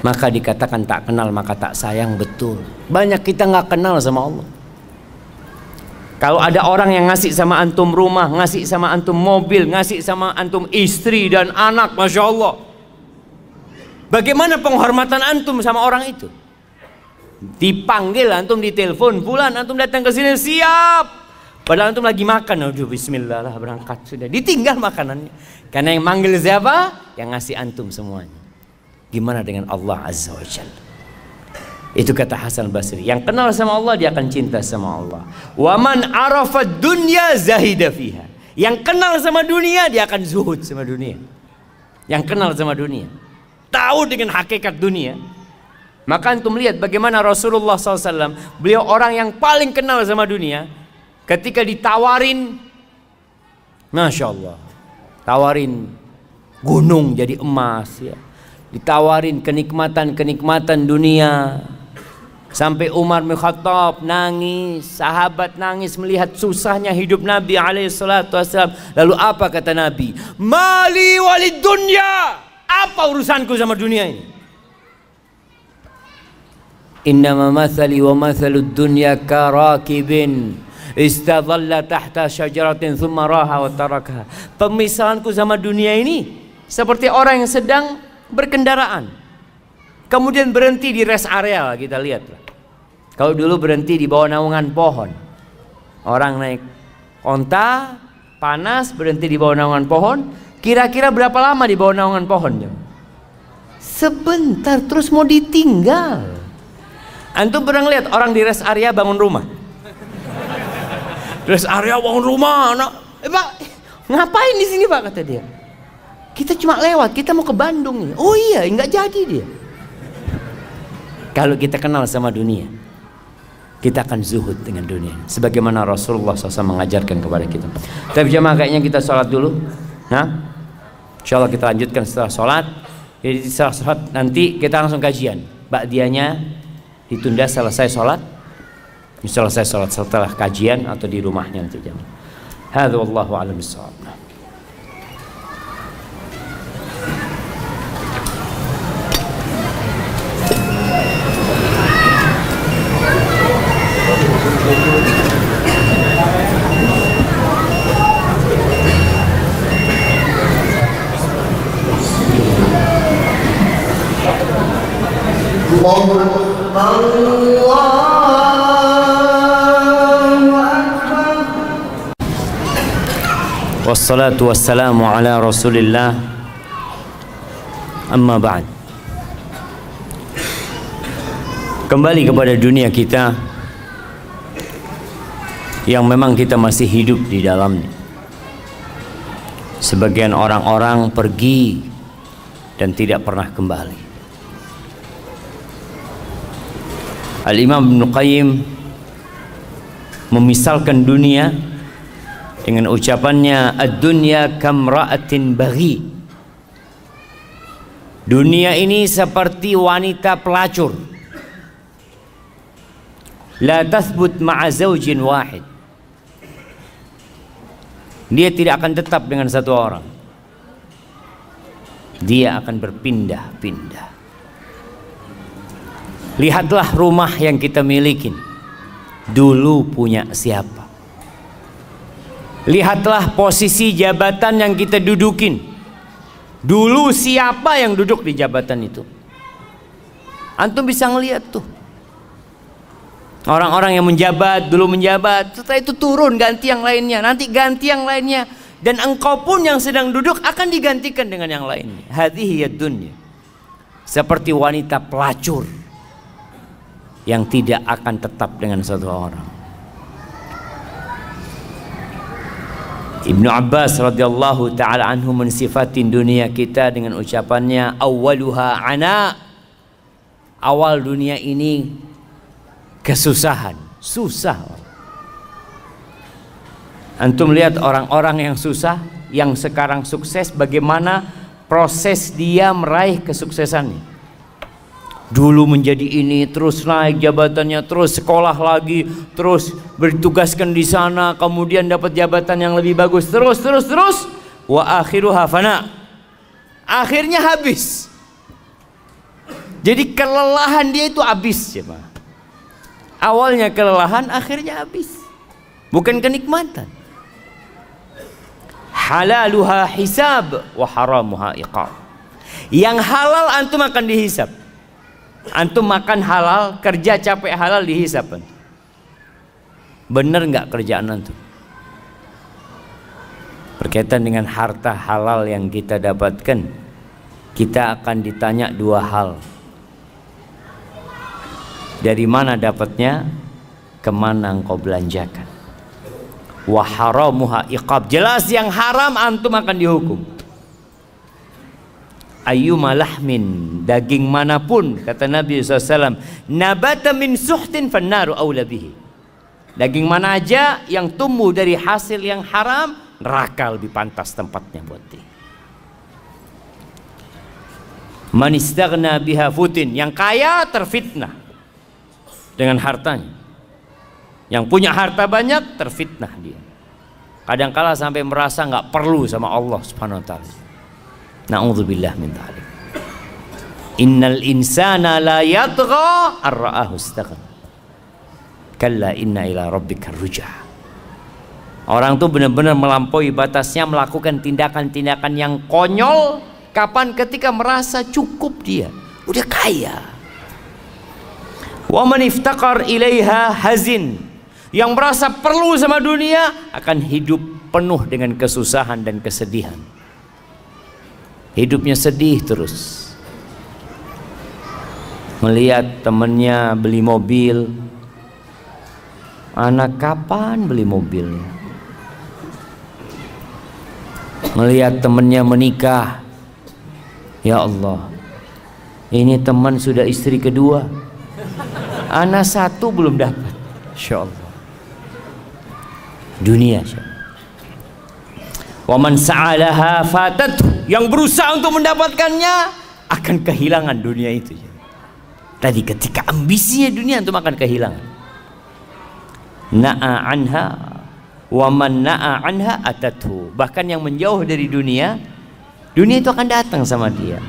Speaker 1: Maka dikatakan tak kenal maka tak sayang. Betul. Banyak kita nggak kenal sama Allah. Kalau ada orang yang ngasih sama antum rumah, ngasih sama antum mobil, ngasih sama antum istri dan anak, Masya Allah, bagaimana penghormatan antum sama orang itu? Dipanggil antum, ditelepon, bulan antum datang ke sini, siap. Padahal antum lagi makan, aduh bismillah lah berangkat, sudah ditinggal makanannya. Karena yang manggil siapa? Yang ngasih antum semuanya. Gimana dengan Allah Azza wa Jalla? Itu kata Hasan Basri, yang kenal sama Allah dia akan cinta sama Allah. Wa man arafa dunya zahida fiha. Yang kenal sama dunia dia akan zuhud sama dunia. Yang kenal sama dunia, tahu dengan hakikat dunia. Maka antum lihat bagaimana Rasulullah SAW, beliau orang yang paling kenal sama dunia. Ketika ditawarin, Masya Allah, tawarin gunung jadi emas ya, ditawarin kenikmatan-kenikmatan dunia. Sampai Umar bin Khattab nangis, sahabat nangis melihat susahnya hidup Nabi SAW. Lalu apa kata Nabi? Mali walid dunya. Apa urusanku sama dunia ini? Innama mathali wa mathalud dunya karakibin istadhalla tahta syajaratin thumma raha wa tarakaha. Pemisahanku sama dunia ini seperti orang yang sedang berkendaraan, kemudian berhenti di rest area. Kita lihat, kalau dulu berhenti di bawah naungan pohon, orang naik onta panas berhenti di bawah naungan pohon, Kira-kira berapa lama di bawah naungan pohon? Sebentar, terus mau ditinggal. Antum pernah lihat orang di rest area bangun rumah? Rest area bangun rumah, Pak, ngapain di sini Pak, kata dia. Kita cuma lewat, kita mau ke Bandung nih. Oh iya, nggak jadi dia. Kalau kita kenal sama dunia, kita akan zuhud dengan dunia, sebagaimana Rasulullah SAW mengajarkan kepada kita. Tapi jemaah, kayaknya kita sholat dulu. Nah, insya Allah kita lanjutkan setelah sholat. Jadi setelah sholat nanti kita langsung kajian. Ba'diyahnya ditunda selesai sholat. Selesai sholat setelah kajian atau di rumahnya nanti jemaah. Hadza wallahu a'lam bissawab. Wassalatu wassalamu ala Rasulillah. Amma ba'd. Kembali kepada dunia kita yang memang kita masih hidup di dalamnya. Sebagian orang-orang pergi dan tidak pernah kembali. Al-Imam Ibnu Qayyim memisalkan dunia dengan ucapannya, ad-dunya kamra'atin baghi. Dunia ini seperti wanita pelacur, la tathbut ma'a zawjin wahid. Dia tidak akan tetap dengan satu orang, dia akan berpindah-pindah. Lihatlah rumah yang kita miliki, dulu punya siapa? Lihatlah posisi jabatan yang kita dudukin, dulu siapa yang duduk di jabatan itu? Antum bisa ngelihat tuh, orang-orang yang menjabat, dulu menjabat, setelah itu turun ganti yang lainnya, nanti ganti yang lainnya, dan engkau pun yang sedang duduk akan digantikan dengan yang lainnya. Hadhihi ad-dunya, seperti wanita pelacur yang tidak akan tetap dengan satu orang. Ibnu Abbas radhiyallahu taala anhu mensifatin dunia kita dengan ucapannya, awwaluha ana. Awal dunia ini kesusahan, susah. Antum lihat orang-orang yang susah, yang sekarang sukses, bagaimana proses dia meraih kesuksesannya. Dulu menjadi ini, terus naik jabatannya, terus sekolah lagi, terus bertugaskan di sana, kemudian dapat jabatan yang lebih bagus, terus wa akhiruha fana. Akhirnya habis. Jadi kelelahan dia itu habis, ya Pak. Awalnya kelelahan, akhirnya habis. Bukan kenikmatan. Halaluha hisab wa haramuha iqab. Yang halal antum akan dihisab. Antum makan halal, kerja capek halal, dihisab. Bener nggak kerjaan antum? Berkaitan dengan harta halal yang kita dapatkan, kita akan ditanya dua hal. Dari mana dapatnya? Kemana engkau belanjakan? Wa haramuha iqab. Jelas yang haram antum akan dihukum. Ayyuma lahmin, daging manapun, kata Nabi SAW, nabata min suhtin fannaru awla bihi. Daging mana aja yang tumbuh dari hasil yang haram, neraka lebih pantas tempatnya buat dia. Man istaghna biha futin, yang kaya terfitnah dengan hartanya. Yang punya harta banyak terfitnah dia. Kadangkala sampai merasa nggak perlu sama Allah Subhanahu wa taala. Na'udzubillah min dzalik. Innal insana la yatgha ar-ra'ahu istaghna. Kalla inna ila rabbika ruj'a. Orang tuh benar-benar melampaui batasnya, melakukan tindakan-tindakan yang konyol. Kapan? Ketika merasa cukup dia, udah kaya. Wa man iftaqar ilaiha hazin. Yang merasa perlu sama dunia akan hidup penuh dengan kesusahan dan kesedihan. hidupnya sedih terus. Melihat temannya beli mobil, anak kapan beli mobilnya? Melihat temannya menikah, ya Allah, ini teman sudah istri kedua, anak satu belum dapat. Insya Allah. Dunia. Wa man sa'alaha fatatuh, yang berusaha untuk mendapatkannya akan kehilangan dunia itu. Tadi ketika ambisinya dunia itu akan kehilangan. Na'a anha wa man na'a anha atathu. Bahkan yang menjauh dari dunia, dunia itu akan datang sama dia.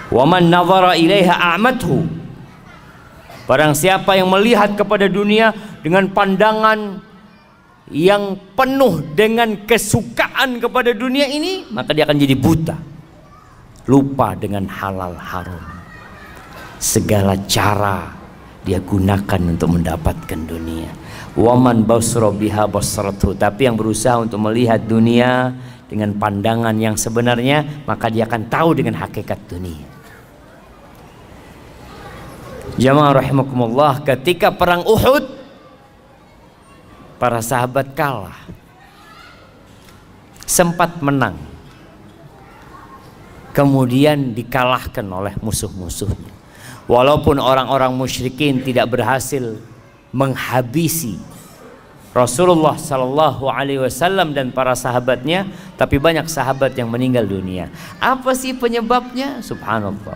Speaker 1: Wa man nadhara ilaiha a'mathu. Barang siapa yang melihat kepada dunia dengan pandangan yang penuh dengan kesukaan kepada dunia ini, maka dia akan jadi buta, lupa dengan halal haram. Segala cara dia gunakan untuk mendapatkan dunia. Waman basra biha basratu, tapi yang berusaha untuk melihat dunia dengan pandangan yang sebenarnya, maka dia akan tahu dengan hakikat dunia. Jamaah rahimakumullah, ketika perang Uhud, para sahabat kalah, sempat menang, kemudian dikalahkan oleh musuh-musuhnya. Walaupun orang-orang musyrikin tidak berhasil menghabisi Rasulullah Sallallahu Alaihi Wasallam dan para sahabatnya, tapi banyak sahabat yang meninggal dunia. Apa sih penyebabnya? Subhanallah.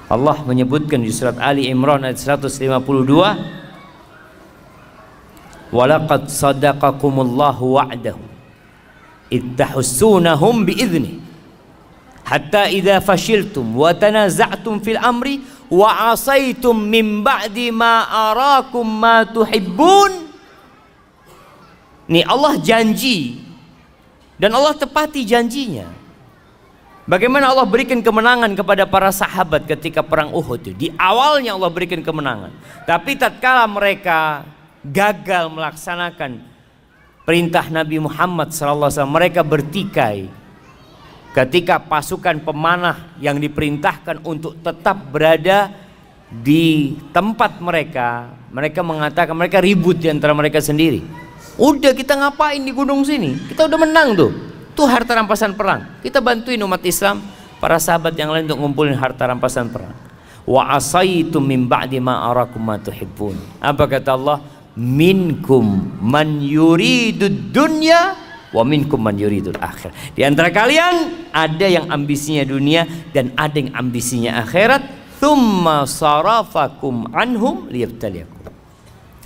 Speaker 1: Allah menyebutkan di surat Ali Imran ayat 152, walaqad sadaqakumullahu wa'dahu ittahussunahum bi'idhnih hatta idza fashiltum wa tanaza'tum fil amri wa asaitum min ba'di ma arakum ma tuhibbun. Nih Allah janji dan Allah tepati janjinya. Bagaimana Allah berikan kemenangan kepada para sahabat ketika perang Uhud. Di awalnya Allah berikan kemenangan, tapi tatkala mereka gagal melaksanakan perintah Nabi Muhammad SAW, mereka bertikai. Ketika pasukan pemanah yang diperintahkan untuk tetap berada di tempat mereka, mereka mengatakan, mereka ribut di antara mereka sendiri. Udah, kita ngapain di gunung sini? Kita udah menang tuh. Itu harta rampasan perang. Kita bantuin umat Islam, para sahabat yang lain untuk ngumpulin harta rampasan perang. Wa asaitum min ba'di ma arakum ma tuhibbun. Apa kata Allah? Minkum man yuridud dunya wa minkum man yuridul akhir. Di antara kalian ada yang ambisinya dunia dan ada yang ambisinya akhirat. Tsumma sarafakum anhum liyabtaliyakum.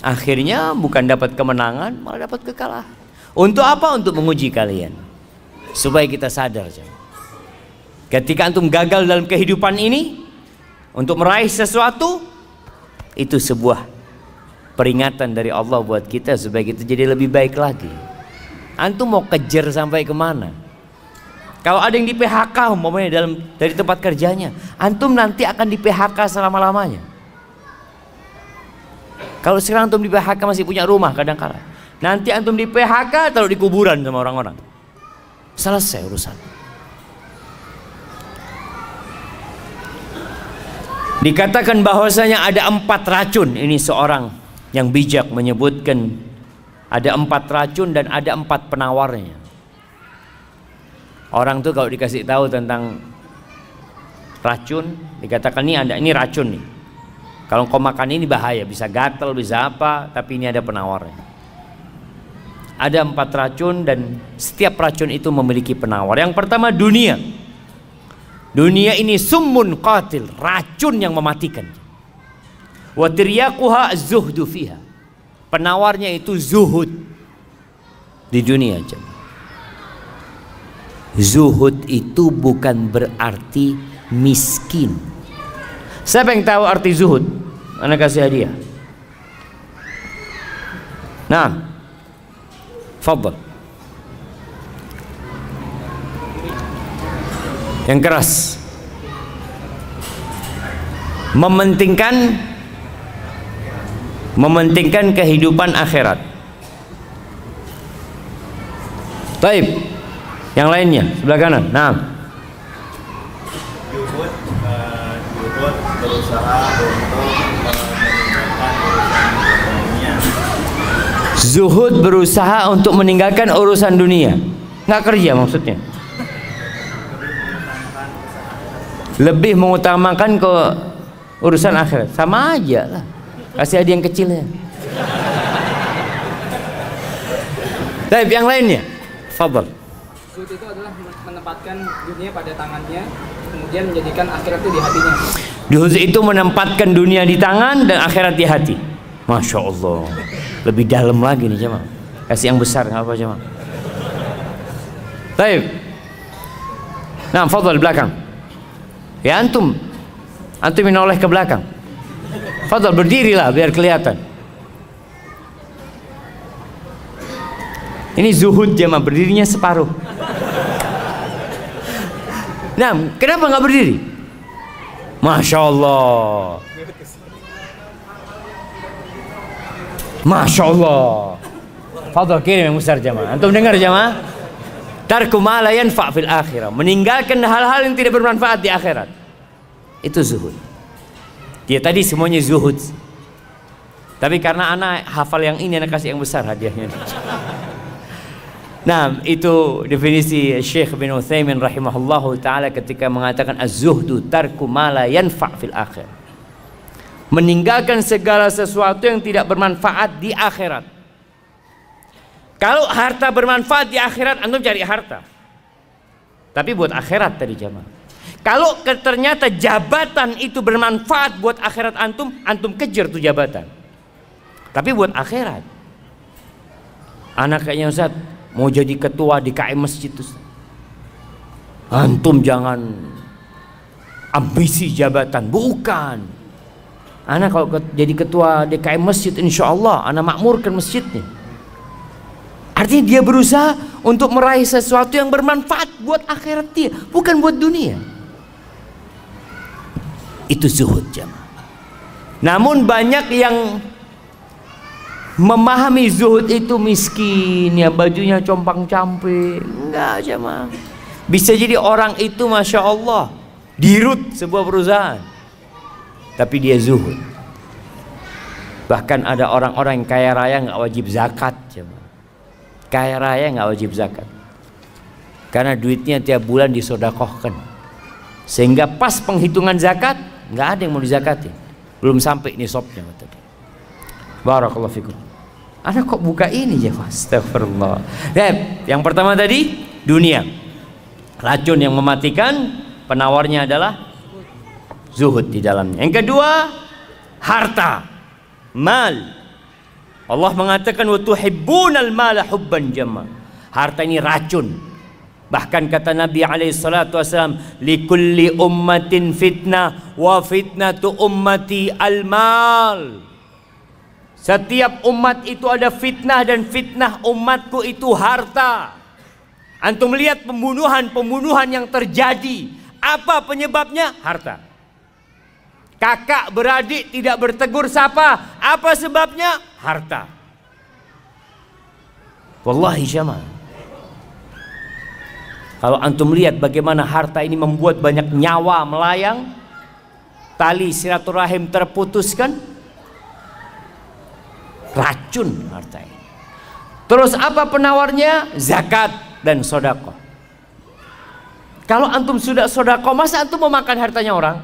Speaker 1: Akhirnya bukan dapat kemenangan, malah dapat kekalahan. Untuk apa? Untuk menguji kalian, supaya kita sadar, ketika antum gagal dalam kehidupan ini untuk meraih sesuatu, itu sebuah peringatan dari Allah buat kita supaya kita jadi lebih baik lagi. Antum mau kejar sampai kemana? Kalau ada yang di PHK umpamanya dari tempat kerjanya, antum nanti akan di PHK selama-lamanya. Kalau sekarang antum di PHK masih punya rumah kadang-kala, nanti antum di PHK taruh di kuburan sama orang-orang. Selesai urusan. Dikatakan bahwasanya ada 4 racun. Ini seorang yang bijak menyebutkan ada 4 racun dan ada 4 penawarnya. Orang tuh kalau dikasih tahu tentang racun, dikatakan ini racun nih. Kalau kau makan ini bahaya, bisa gatal, bisa apa, tapi ini ada penawarnya. Ada 4 racun dan setiap racun itu memiliki penawar. Yang pertama dunia. Dunia ini summun qatil, racun yang mematikan. Wa tiryaquha zuhdu fiha. Penawarnya itu zuhud di dunia. Zuhud itu bukan berarti miskin. Siapa yang tahu arti zuhud? Ana kasih hadiah. Nah, fadhal. Yang keras. Mementingkan kehidupan akhirat. Baik. Yang lainnya sebelah kanan. Nah.
Speaker 2: Zuhud berusaha untuk meninggalkan urusan dunia.
Speaker 1: Zuhud berusaha untuk meninggalkan urusan dunia. Nggak kerja maksudnya. Lebih mengutamakan ke urusan akhirat. Sama aja lah. Kasih hadiah yang kecilnya. Tapi yang lainnya, fadhal.
Speaker 3: Zuhud itu adalah menempatkan dunia pada tangannya, kemudian menjadikan akhirat itu di hatinya.
Speaker 1: Zuhud itu menempatkan dunia di tangan dan akhirat di hati. Masya Allah. Lebih dalam lagi nih jemaah. Kasih yang besar nggak apa jemaah. Baik. Nah, fadhal belakang. Ya antum menoleh ke belakang. Fadhal berdirilah biar kelihatan. Ini zuhud jemaah, berdirinya separuh. Nah, kenapa nggak berdiri? Masya Allah. Masya Allah. Fadhal kirim yang besar jemaah. Antum dengar jemaah? Tarku ma la yanfa' fil akhirah. Meninggalkan hal-hal yang tidak bermanfaat di akhirat. Itu zuhud. Dia tadi semuanya zuhud. Tapi karena anak hafal yang ini, anak kasih yang besar hadiahnya. Nah, itu definisi Syekh bin Utsaimin rahimahullahu taala ketika mengatakan az-zuhdu tarku ma la yanfa' fil akhir. Meninggalkan segala sesuatu yang tidak bermanfaat di akhirat. Kalau harta bermanfaat di akhirat, antum cari harta. Tapi buat akhirat tadi jamaah. Kalau ternyata jabatan itu bermanfaat buat akhirat antum, antum kejar tuh jabatan. Tapi buat akhirat. Anak kayaknya Ustaz mau jadi ketua di KM masjid Ustaz. Antum jangan ambisi jabatan, bukan. Anak kalau jadi ketua DKM masjid, insya Allah anak makmurkan masjidnya. Artinya dia berusaha untuk meraih sesuatu yang bermanfaat buat akhirat dia, bukan buat dunia. Itu zuhud jamaah. Namun banyak yang memahami zuhud itu miskin, ya bajunya compang-camping. Enggak jamaah. Bisa jadi orang itu masya Allah dirut sebuah perusahaan, tapi dia zuhud. Bahkan ada orang-orang yang kaya raya nggak wajib zakat jamaah. Kaya raya nggak wajib zakat karena duitnya tiap bulan disodakohkan, sehingga pas penghitungan zakat nggak ada yang mau dizakatin, belum sampai nisabnya tadi. Barakallahu fikum. Anak kok buka ini ya, astagfirullah. Dan yang pertama tadi dunia, racun yang mematikan, penawarnya adalah zuhud di dalamnya. Yang kedua harta, mal. Allah mengatakan wa tuhibbunal mala hubban jamma. Harta ini racun. Bahkan kata Nabi alaihi salatu wasallam, likulli ummatin fitnah wa fitnatu ummati al-mal. Setiap umat itu ada fitnah dan fitnah umatku itu harta. Antum melihat pembunuhan yang terjadi, apa penyebabnya? Harta. Kakak beradik tidak bertegur sapa, apa sebabnya? Harta. Wallahi jamaah, kalau antum lihat bagaimana harta ini membuat banyak nyawa melayang, tali silaturahim terputuskan, racun harta ini. Terus apa penawarnya? Zakat dan sedekah. Kalau antum sudah sedekah, masa antum mau makan hartanya orang?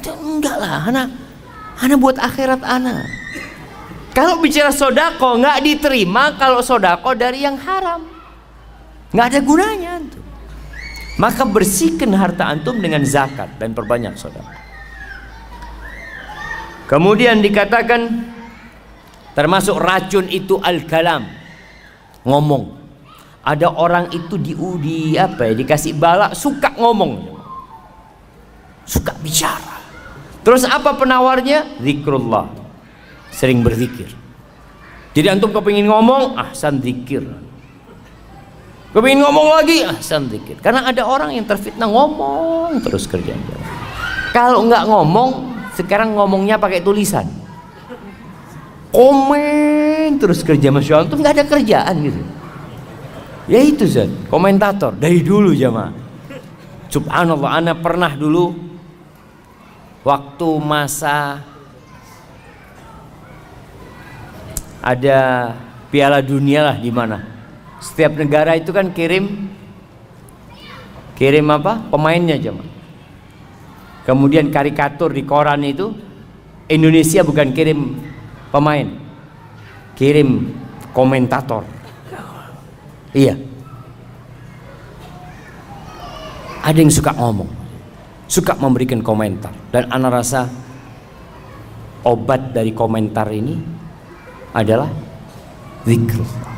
Speaker 1: Enggak lah, anak buat akhirat anak. Kalau bicara sodako nggak diterima kalau sodako dari yang haram, nggak ada gunanya antum. Maka bersihkan harta antum dengan zakat dan perbanyak sodako. Kemudian dikatakan termasuk racun itu al-kalam, ngomong. Ada orang itu dikasih bala suka ngomong, suka bicara. Terus apa penawarnya? Zikrullah, sering berzikir. Jadi antum kepingin ngomong, ahsan zikir. Kepingin ngomong lagi, ahsan zikir. Karena ada orang yang terfitnah ngomong terus kerjanya. Kalau nggak ngomong, sekarang ngomongnya pakai tulisan. Komen terus kerja, masya Allah, antum nggak ada kerjaan gitu. Ya itu Zat, komentator dari dulu jamaah. Subhanallah, ana pernah dulu waktu masa ada Piala Dunia lah, di mana setiap negara itu kan kirim apa? Pemainnya jemaah. Kemudian karikatur di koran itu, Indonesia bukan kirim pemain, kirim komentator. Iya. Ada yang suka ngomong, suka memberikan komentar, dan ana rasa obat dari komentar ini adalah zikrullah.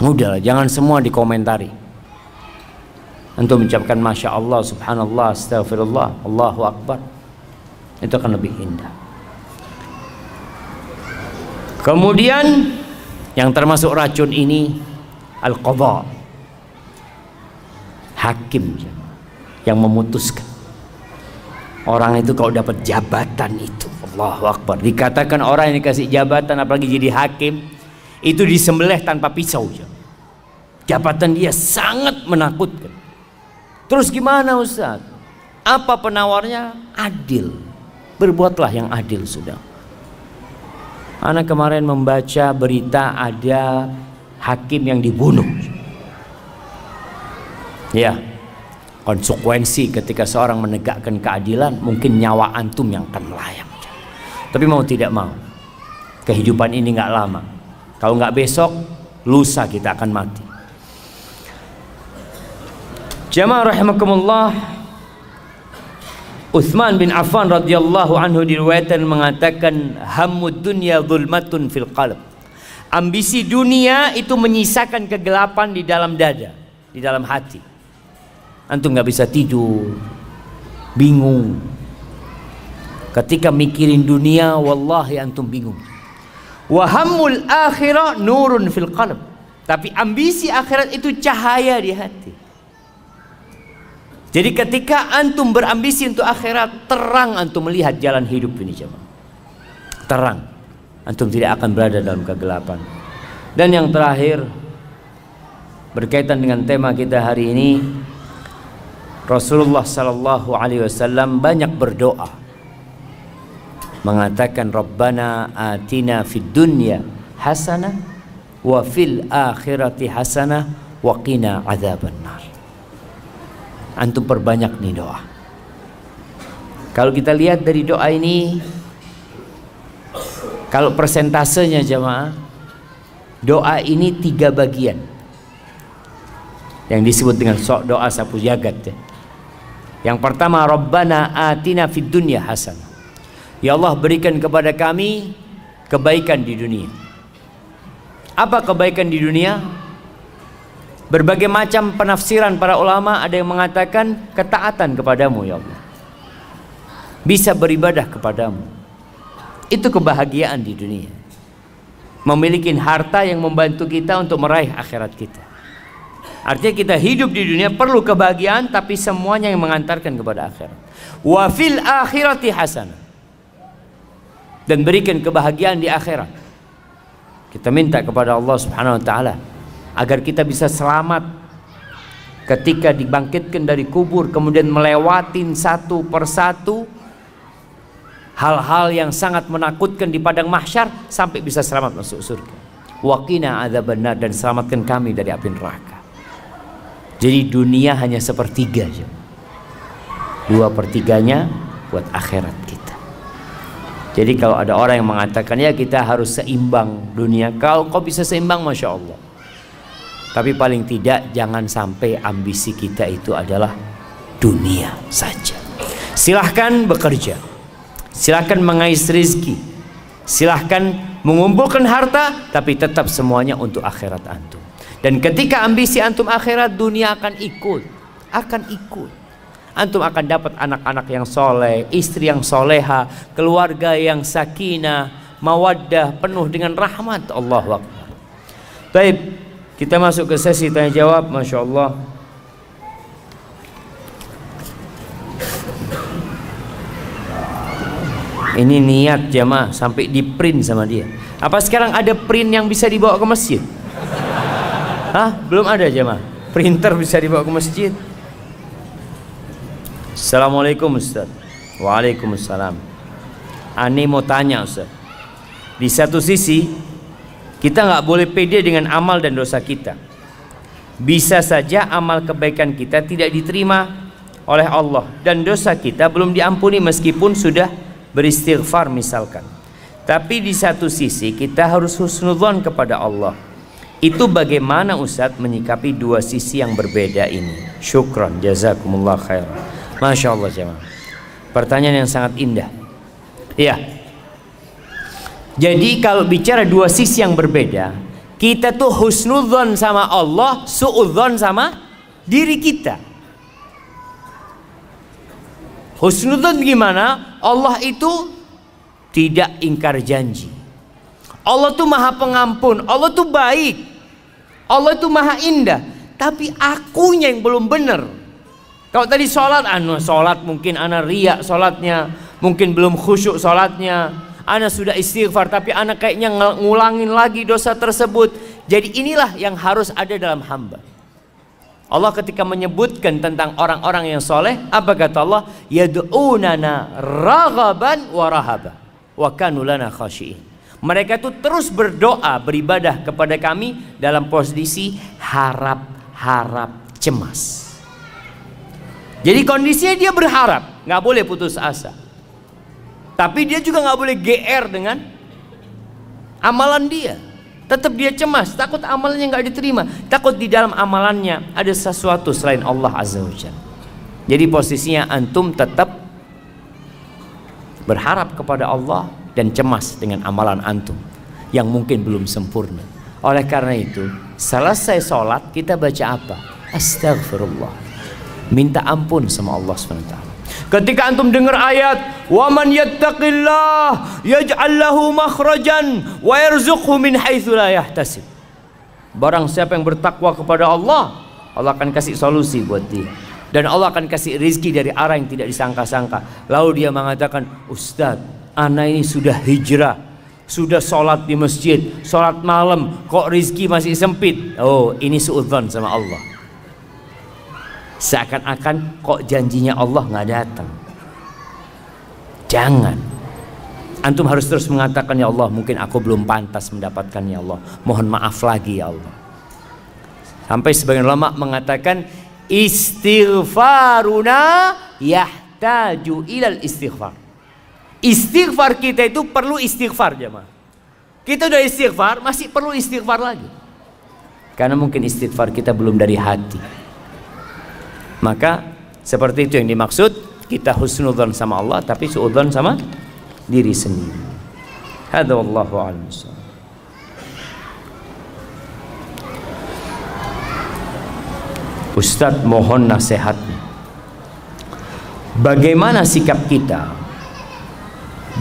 Speaker 1: Udahlah, jangan semua dikomentari. Antum mengucapkan Masya Allah, Subhanallah, Astagfirullah, Allahu Akbar, itu akan lebih indah. Kemudian yang termasuk racun ini al-qadha, hakim yang memutuskan. Orang itu kalau dapat jabatan itu, Allahu Akbar, dikatakan orang yang dikasih jabatan apalagi jadi hakim itu disembelih tanpa pisau. Jabatan dia sangat menakutkan. Terus gimana Ustaz? Apa penawarnya? Adil. Berbuatlah yang adil sudah. Anak kemarin membaca berita ada hakim yang dibunuh. Ya, konsekuensi ketika seorang menegakkan keadilan, mungkin nyawa antum yang akan melayang. Tapi mau tidak mau, kehidupan ini nggak lama. Kalau nggak besok, lusa kita akan mati. Jamaah rahimakumullah, Utsman bin Affan radhiyallahu anhu diriwayatkan mengatakan, hammud dunya zulmatun fil qalb. Ambisi dunia itu menyisakan kegelapan di dalam dada, di dalam hati. Antum nggak bisa tidur, bingung. Ketika mikirin dunia, wallahi antum bingung. Wa hammul akhirah nurun fil qalb. Tapi ambisi akhirat itu cahaya di hati. Jadi ketika antum berambisi untuk akhirat, terang antum melihat jalan hidup ini jemaah. Terang. Antum tidak akan berada dalam kegelapan. Dan yang terakhir, berkaitan dengan tema kita hari ini, Rasulullah sallallahu alaihi wasallam banyak berdoa, mengatakan Rabbana atina fid dunya hasanah wa fil akhirati hasanah wa qina adzabannar. Antum perbanyak nih doa. Kalau kita lihat dari doa ini, kalau persentasenya jemaah, doa ini 3 bagian yang disebut dengan doa sapu jagat ya. Yang pertama, Rabbana atina fid dunya hasanah. Ya Allah, berikan kepada kami kebaikan di dunia. Apa kebaikan di dunia? Berbagai macam penafsiran para ulama. Ada yang mengatakan ketaatan kepadamu ya Allah, bisa beribadah kepadamu. Itu kebahagiaan di dunia. Memiliki harta yang membantu kita untuk meraih akhirat kita. Artinya kita hidup di dunia perlu kebahagiaan, tapi semuanya yang mengantarkan kepada akhirat. Wa fil akhirati hasanah. Dan berikan kebahagiaan di akhirat. Kita minta kepada Allah Subhanahu wa taala agar kita bisa selamat ketika dibangkitkan dari kubur, kemudian melewatin satu persatu hal-hal yang sangat menakutkan di padang mahsyar sampai bisa selamat masuk surga. Wa qina adzabannar, dan selamatkan kami dari api neraka. Jadi dunia hanya 1/3 aja. 2/3-nya buat akhirat kita. Jadi kalau ada orang yang mengatakan ya kita harus seimbang dunia, kalau kau bisa seimbang Masya Allah. Tapi paling tidak jangan sampai ambisi kita itu adalah dunia saja. Silahkan bekerja, silahkan mengais rezeki, silahkan mengumpulkan harta, tapi tetap semuanya untuk akhirat antum. Dan ketika ambisi antum akhirat, dunia akan ikut. Antum akan dapat anak-anak yang soleh, istri yang soleha, keluarga yang sakinah, mawaddah, penuh dengan rahmat. Allahu Akbar. Baik, kita masuk ke sesi tanya jawab. Masya Allah. Ini niat jamaah sampai di print sama dia. Apa sekarang ada print yang bisa dibawa ke masjid? Hah? Belum ada jemaah. Printer bisa dibawa ke masjid. Assalamualaikum Ustaz. Waalaikumsalam. Ani mau tanya Ustaz. Di satu sisi kita nggak boleh pede dengan amal dan dosa kita. Bisa saja amal kebaikan kita tidak diterima oleh Allah dan dosa kita belum diampuni meskipun sudah beristighfar misalkan. Tapi di satu sisi kita harus husnudzon kepada Allah. Itu bagaimana Ustaz menyikapi dua sisi yang berbeda ini? Syukran, jazakumullah khairan. Masya Allah jemaah. Pertanyaan yang sangat indah. Iya. Jadi kalau bicara dua sisi yang berbeda, kita tuh husnudzon sama Allah, suudzon sama diri kita. Husnudzon gimana? Allah itu tidak ingkar janji. Allah tuh maha pengampun, Allah tuh baik, Allah tuh maha indah. Tapi akunya yang belum benar. Kalau tadi sholat, sholat mungkin ana riya sholatnya, mungkin belum khusyuk sholatnya. Ana sudah istighfar tapi ana kayaknya ngulangin lagi dosa tersebut. Jadi inilah yang harus ada dalam hamba. Allah ketika menyebutkan tentang orang-orang yang soleh, apa kata Allah? Yad'unana raghaban wa rahaba wa kanu lana khashi'in. Mereka itu terus berdoa, beribadah kepada kami dalam posisi harap-harap cemas. Jadi kondisinya dia berharap, nggak boleh putus asa. Tapi dia juga nggak boleh GR dengan amalan dia. Tetap dia cemas, takut amalannya nggak diterima, takut di dalam amalannya ada sesuatu selain Allah Azza wa Jalla. Jadi posisinya antum tetap berharap kepada Allah dan cemas dengan amalan antum yang mungkin belum sempurna. Oleh karena itu, selesai sholat kita baca apa? Astaghfirullah, minta ampun sama Allah SWT. Ketika antum dengar ayat wa man yattaqillah yaj'al lahu makhrajan wa yarzuqhu min haitsu la yahtasib. Barang siapa yang bertakwa kepada Allah, Allah akan kasih solusi buat dia. Dan Allah akan kasih rizki dari arah yang tidak disangka-sangka. Lalu dia mengatakan, Ustaz, ana ini sudah hijrah, sudah sholat di masjid, sholat malam, kok rizki masih sempit. Oh, ini suudzon sama Allah. Seakan-akan kok janjinya Allah nggak datang. Jangan. Antum harus terus mengatakan, ya Allah, mungkin aku belum pantas mendapatkan, ya Allah, mohon maaf lagi ya Allah. Sampai sebagian ulama mengatakan istighfaruna yahtaju ilal istighfar. Istighfar kita itu perlu istighfar jemaah. Kita udah istighfar, masih perlu istighfar lagi. Karena mungkin istighfar kita belum dari hati. Maka seperti itu yang dimaksud, kita husnudzon sama Allah tapi suudzon sama diri sendiri. Hadza wallahu a'lam. Ustadz, mohon nasihatnya. Bagaimana sikap kita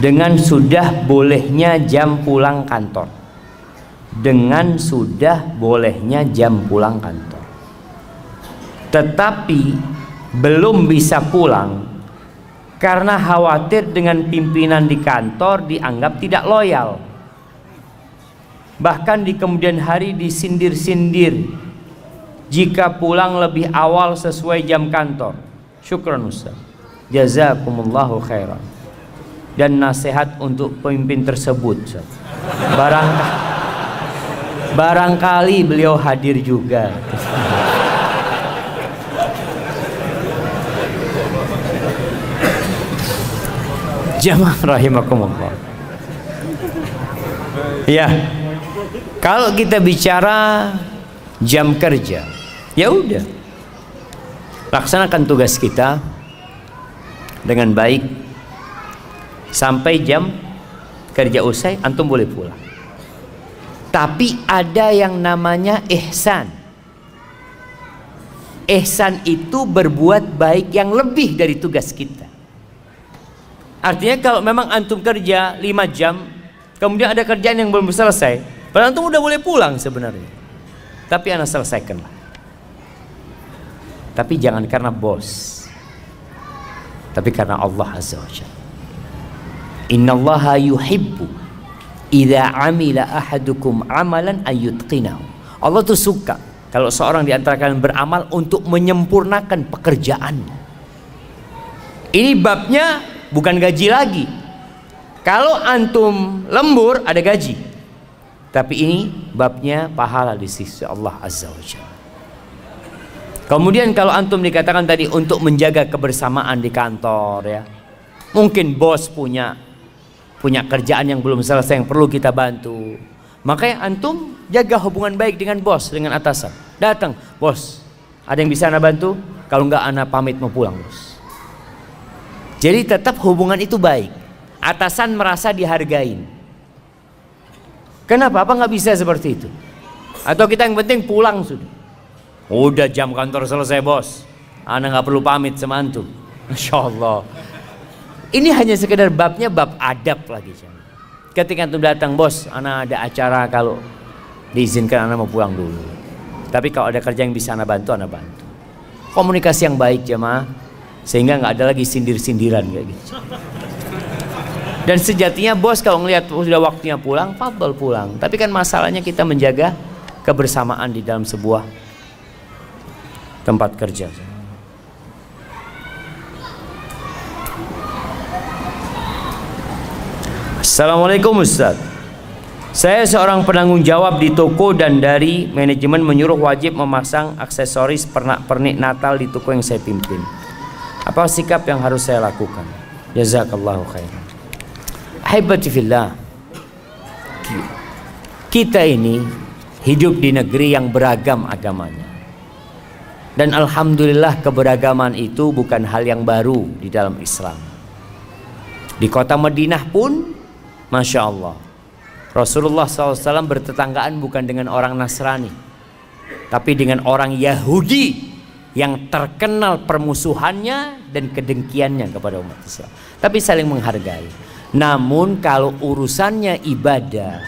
Speaker 1: dengan sudah bolehnya jam pulang kantor? Dengan sudah bolehnya jam pulang kantor, tetapi belum bisa pulang karena khawatir dengan pimpinan di kantor dianggap tidak loyal. Bahkan di kemudian hari disindir-sindir jika pulang lebih awal sesuai jam kantor. Syukran Ustaz, jazakumullahu khairan. Dan nasihat untuk pemimpin tersebut, Ustaz. Barangkali beliau hadir juga. Jamaah rahimakumullah. Ya, kalau kita bicara jam kerja, ya udah, laksanakan tugas kita dengan baik sampai jam kerja usai, antum boleh pulang. Tapi ada yang namanya ihsan. Ihsan itu berbuat baik yang lebih dari tugas kita. Artinya kalau memang antum kerja 5 jam, kemudian ada kerjaan yang belum selesai, padahal antum udah boleh pulang sebenarnya, tapi anda selesaikanlah. Tapi jangan karena bos, tapi karena Allah Azza wa Jalla. Innallaha yuhibbu idza amila ahadukum amalan ayyutqinahu. Allah tuh suka kalau seorang di antara kalian beramal untuk menyempurnakan pekerjaan. Ini babnya bukan gaji lagi. Kalau antum lembur ada gaji, tapi ini babnya pahala di sisi Allah Azza wa Jalla. Kemudian kalau antum dikatakan tadi untuk menjaga kebersamaan di kantor ya, mungkin bos punya kerjaan yang belum selesai yang perlu kita bantu, makanya antum jaga hubungan baik dengan bos, dengan atasan. Datang, bos, ada yang bisa anda bantu? Kalau enggak, anda pamit mau pulang, bos. Jadi tetap hubungan itu baik. Atasan merasa dihargain. Kenapa? Apa nggak bisa seperti itu? Atau kita yang penting pulang sudah. Udah jam kantor selesai, bos, anda nggak perlu pamit sama antum. Masya Allah. Ini hanya sekedar babnya bab adab lagi. Ketika antum datang, bos, anda ada acara, kalau diizinkan anda mau pulang dulu. Tapi kalau ada kerja yang bisa anda bantu, anda bantu. Komunikasi yang baik jemaah, sehingga nggak ada lagi sindir-sindiran kayak gitu. Dan sejatinya bos kalau ngelihat sudah waktunya pulang, fadhol pulang. Tapi kan masalahnya kita menjaga kebersamaan di dalam sebuah tempat kerja. Assalamualaikum Ustaz. Saya seorang penanggung jawab di toko dan dari manajemen menyuruh wajib memasang aksesoris pernak-pernik Natal di toko yang saya pimpin. Apa sikap yang harus saya lakukan? Jazakallahu khairan. Ahibati fillah. Kita ini hidup di negeri yang beragam agamanya. Dan alhamdulillah keberagaman itu bukan hal yang baru di dalam Islam. Di kota Madinah pun, Masya Allah, Rasulullah SAW bertetanggaan bukan dengan orang Nasrani, tapi dengan orang Yahudi yang terkenal permusuhannya dan kedengkiannya kepada umat Islam. Tapi saling menghargai. Namun kalau urusannya ibadah,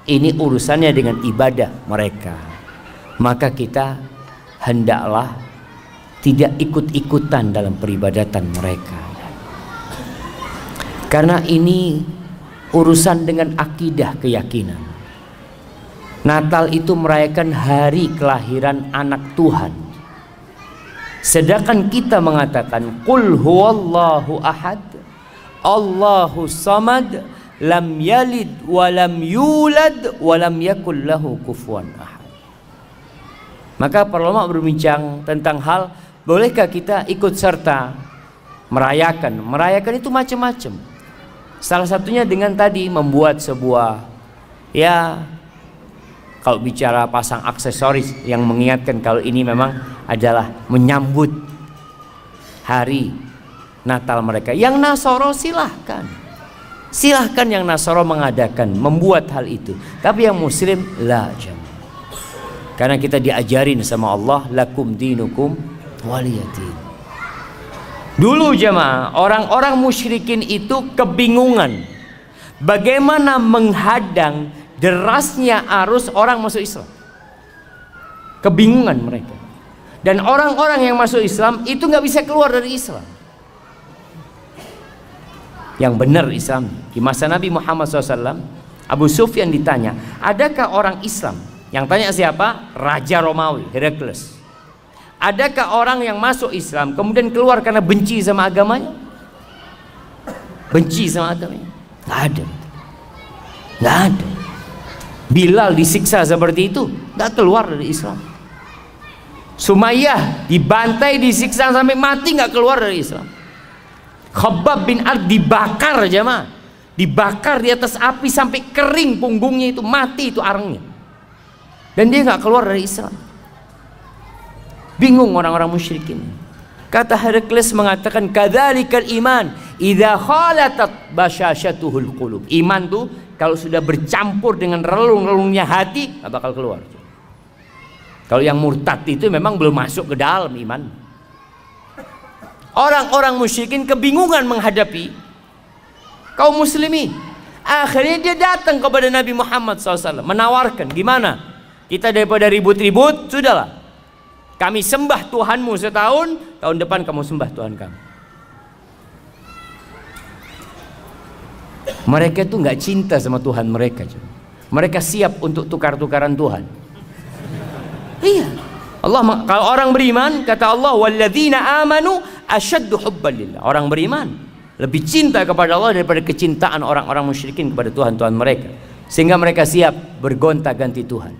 Speaker 1: ini urusannya dengan ibadah mereka, maka kita hendaklah tidak ikut-ikutan dalam peribadatan mereka. Karena ini urusan dengan akidah, keyakinan. Natal itu merayakan hari kelahiran anak Tuhan. Sedangkan kita mengatakan qul huwallahu ahad, Allahu samad, lam yalid wa lam yulad wa lam yakul lahu kufuwan ahad. Maka para ulama berbincang tentang hal bolehkah kita ikut serta merayakan. Merayakan itu macam-macam. Salah satunya dengan tadi membuat sebuah, ya kalau bicara pasang aksesoris yang mengingatkan kalau ini memang adalah menyambut hari Natal mereka. Yang Nasoro silahkan, silahkan yang Nasoro mengadakan, membuat hal itu. Tapi yang Muslim la jam. Karena kita diajarin sama Allah, lakum dinukum waliyadin. Dulu jemaah, orang-orang musyrikin itu kebingungan bagaimana menghadang derasnya arus orang masuk Islam. Kebingungan mereka. Dan orang-orang yang masuk Islam itu nggak bisa keluar dari Islam. Yang benar Islam. Di masa Nabi Muhammad SAW, Abu Sufyan ditanya, adakah orang Islam? Yang tanya siapa? Raja Romawi, Herakles. Adakah orang yang masuk Islam kemudian keluar karena benci sama agamanya? Benci sama agamanya? Nggak ada. Nggak ada. Bilal disiksa seperti itu, nggak keluar dari Islam. Sumayyah dibantai, disiksa sampai mati, nggak keluar dari Islam. Khabbab bin Ard dibakar jemaah, dibakar di atas api sampai kering punggungnya itu, mati itu arangnya. Dan dia nggak keluar dari Islam. Bingung orang-orang musyrikin. Kata Herakles mengatakan, kadzalikal iman idza khalatat basyashatuhul qulub. Iman tuh kalau sudah bercampur dengan relung-relungnya hati, nggak bakal keluar. Kalau yang murtad itu memang belum masuk ke dalam iman. Orang-orang musyrikin kebingungan menghadapi kaum muslimin. Akhirnya dia datang kepada Nabi Muhammad SAW menawarkan, gimana? Kita daripada ribut-ribut, sudahlah. Kami sembah Tuhanmu setahun, tahun depan kamu sembah Tuhan kami. Mereka tuh nggak cinta sama Tuhan mereka. Mereka siap untuk tukar-tukaran Tuhan. Iya. Kalau orang beriman, kata Allah, walladzina amanu asyaddu hubban lillah. Orang beriman lebih cinta kepada Allah daripada kecintaan orang-orang musyrikin kepada Tuhan-Tuhan mereka, sehingga mereka siap bergonta-ganti Tuhan.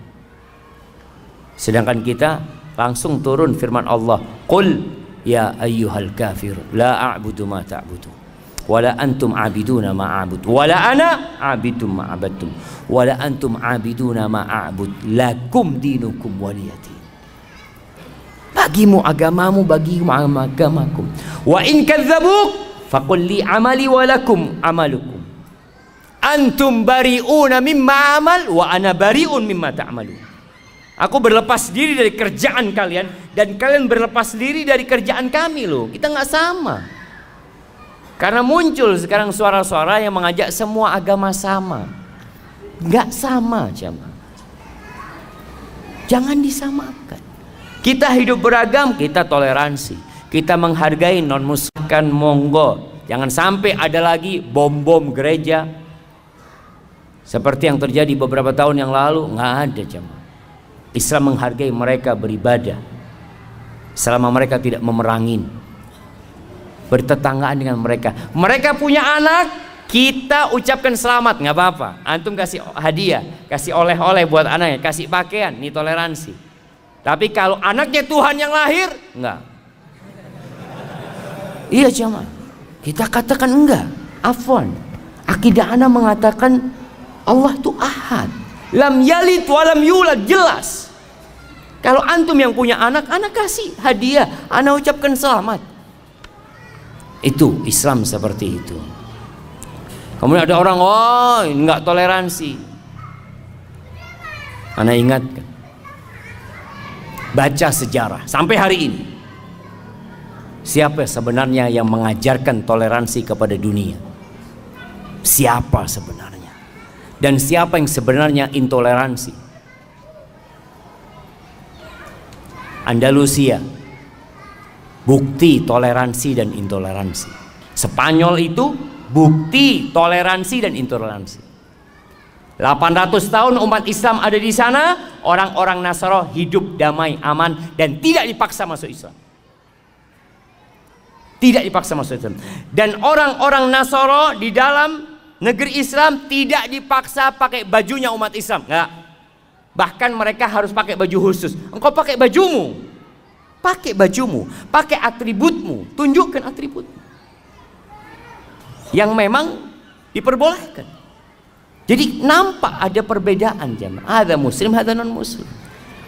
Speaker 1: Sedangkan kita langsung turun firman Allah, qul ya ayyuhal kafir la a'budu ma ta'budu wala antum abiduna ma a'bud wala ana abidum ma abadtum wala antum abiduna ma a'bud lakum dinukum waliyadin. Bagimu agamamu, bagimu agamaku. Wa in kadzabuk faqul li amali wa lakum amalukum antum bari'una mimma amal wa ana bari'un mimma ta'malun. Aku berlepas diri dari kerjaan kalian dan kalian berlepas diri dari kerjaan kami loh. Kita nggak sama. Karena muncul sekarang suara-suara yang mengajak semua agama sama. Nggak sama, jemaah. Jangan disamakan. Kita hidup beragam, kita toleransi. Kita menghargai non-muslim, monggo. Jangan sampai ada lagi bom-bom gereja seperti yang terjadi beberapa tahun yang lalu. Nggak ada, jemaah. Islam menghargai mereka beribadah selama mereka tidak memerangin, bertetanggaan dengan mereka. Mereka punya anak, kita ucapkan selamat, nggak apa-apa. Antum kasih hadiah, kasih oleh-oleh buat anaknya, kasih pakaian, ini toleransi. Tapi kalau anaknya Tuhan yang lahir, enggak. Iya jemaah, kita katakan enggak. Afwan, akidah ana mengatakan Allah itu ahad, lam yalid walam yulad, jelas. Kalau antum yang punya anak, anak kasih hadiah, anak ucapkan selamat. Itu Islam seperti itu. Kemudian ada orang, oh enggak toleransi. Anak ingatkan, baca sejarah sampai hari ini, siapa sebenarnya yang mengajarkan toleransi kepada dunia? Siapa sebenarnya? Dan siapa yang sebenarnya intoleransi? Andalusia, bukti toleransi dan intoleransi. Spanyol itu bukti toleransi dan intoleransi. 800 tahun umat Islam ada di sana, orang-orang Nasara hidup damai, aman, dan tidak dipaksa masuk Islam. Tidak dipaksa masuk Islam. Dan orang-orang Nasara di dalam negeri Islam tidak dipaksa pakai bajunya umat Islam. Enggak. Bahkan mereka harus pakai baju khusus. Engkau pakai bajumu, pakai bajumu, pakai atributmu, tunjukkan atributmu yang memang diperbolehkan. Jadi nampak ada perbedaan jemaah. Ada muslim, ada non muslim.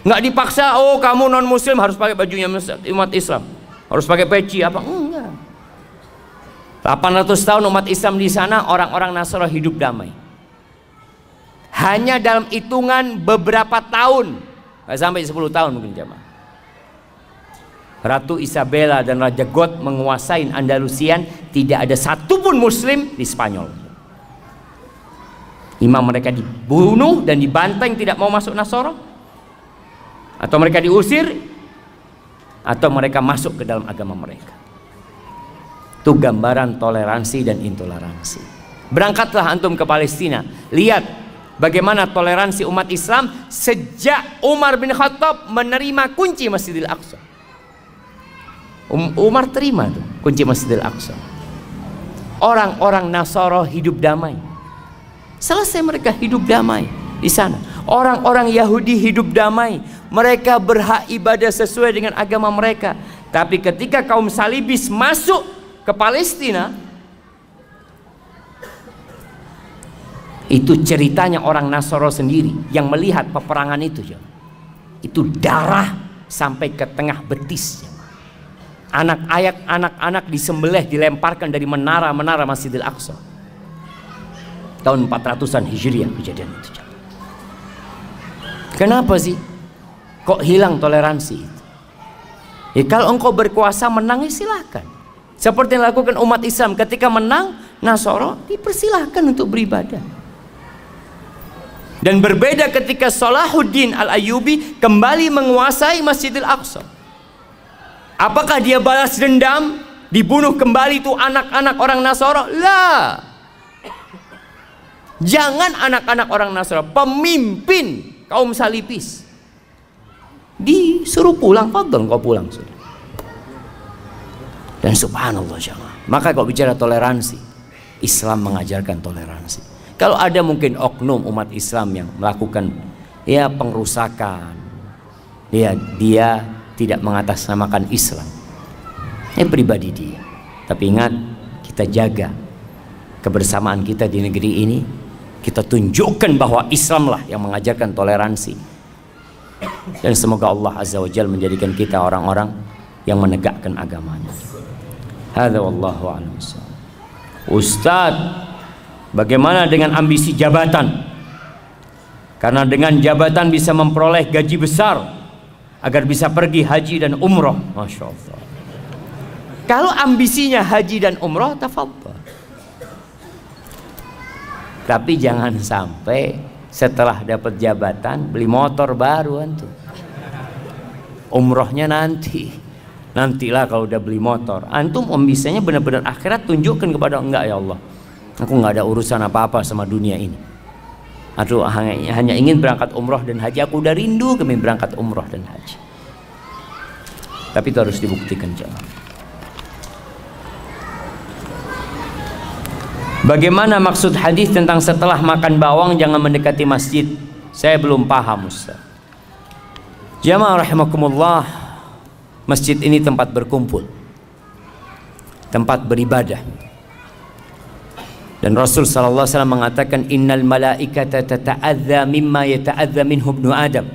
Speaker 1: Nggak dipaksa, oh kamu non muslim harus pakai bajunya umat Islam, harus pakai peci apa? Enggak. 800 tahun umat Islam di sana, orang-orang Nasrani hidup damai. Hanya dalam hitungan beberapa tahun, nggak sampai 10 tahun mungkin jemaah, Ratu Isabella dan Raja God menguasai Andalusian. Tidak ada satupun muslim di Spanyol. Imam mereka dibunuh dan dibanteng, tidak mau masuk Nasara, atau mereka diusir, atau mereka masuk ke dalam agama mereka. Itu gambaran toleransi dan intoleransi. Berangkatlah antum ke Palestina, lihat bagaimana toleransi umat Islam sejak Umar bin Khattab menerima kunci Masjidil Aqsa. Umar terima tuh kunci Masjidil Aqsa. Orang-orang Nasara hidup damai. Selesai mereka hidup damai di sana. Orang-orang Yahudi hidup damai. Mereka berhak ibadah sesuai dengan agama mereka. Tapi ketika kaum salibis masuk ke Palestina, itu ceritanya orang Nasara sendiri yang melihat peperangan itu. Itu darah sampai ke tengah betis. Anak-anak disembelih, dilemparkan dari menara-menara Masjidil Aqsa. Tahun 400-an Hijriah kejadian itu. Kenapa sih kok hilang toleransi itu? Ya, kalau engkau berkuasa menang, ya silakan. Seperti yang dilakukan umat Islam ketika menang Nasara, dipersilahkan untuk beribadah. Dan berbeda ketika Salahuddin Al-Ayyubi kembali menguasai Masjidil Aqsa. Apakah dia balas dendam, dibunuh kembali itu anak-anak orang Nasara? Lah. Jangan anak-anak orang Nasara, pemimpin kaum salibis suruh pulang, fadhol kau pulang sudah. Dan subhanallah jemaah. Maka kalau bicara toleransi, Islam mengajarkan toleransi. Kalau ada mungkin oknum umat Islam yang melakukan ya pengrusakan, ya dia tidak mengatasnamakan Islam. Pribadi dia. Tapi ingat, kita jaga kebersamaan kita di negeri ini. Kita tunjukkan bahwa Islamlah yang mengajarkan toleransi. Dan semoga Allah Azza wa Jalla menjadikan kita orang-orang yang menegakkan agamanya. Hadza wallahu a'lam. Ustaz, bagaimana dengan ambisi jabatan? Karena dengan jabatan bisa memperoleh gaji besar agar bisa pergi haji dan umroh. Masya Allah. Kalau ambisinya haji dan umroh, tafadhal. Tapi jangan sampai setelah dapat jabatan beli motor baru antum. Umrohnya nantilah kalau udah beli motor. Antum ambisinya benar-benar akhirat, tunjukkan kepada enggak ya Allah. Aku nggak ada urusan apa-apa sama dunia ini. Aduh, hanya ingin berangkat umroh dan haji. Aku udah rindu kami berangkat umroh dan haji. Tapi itu harus dibuktikan jemaah. Bagaimana maksud hadis tentang setelah makan bawang jangan mendekati masjid? Saya belum paham, Ustaz. Jamaah rahimakumullah, masjid ini tempat berkumpul, tempat beribadah. Dan Rasul sallallahu alaihi wasallam mengatakan innal malaikata tata'adza mimma yata'adza minhu ibnu Adam.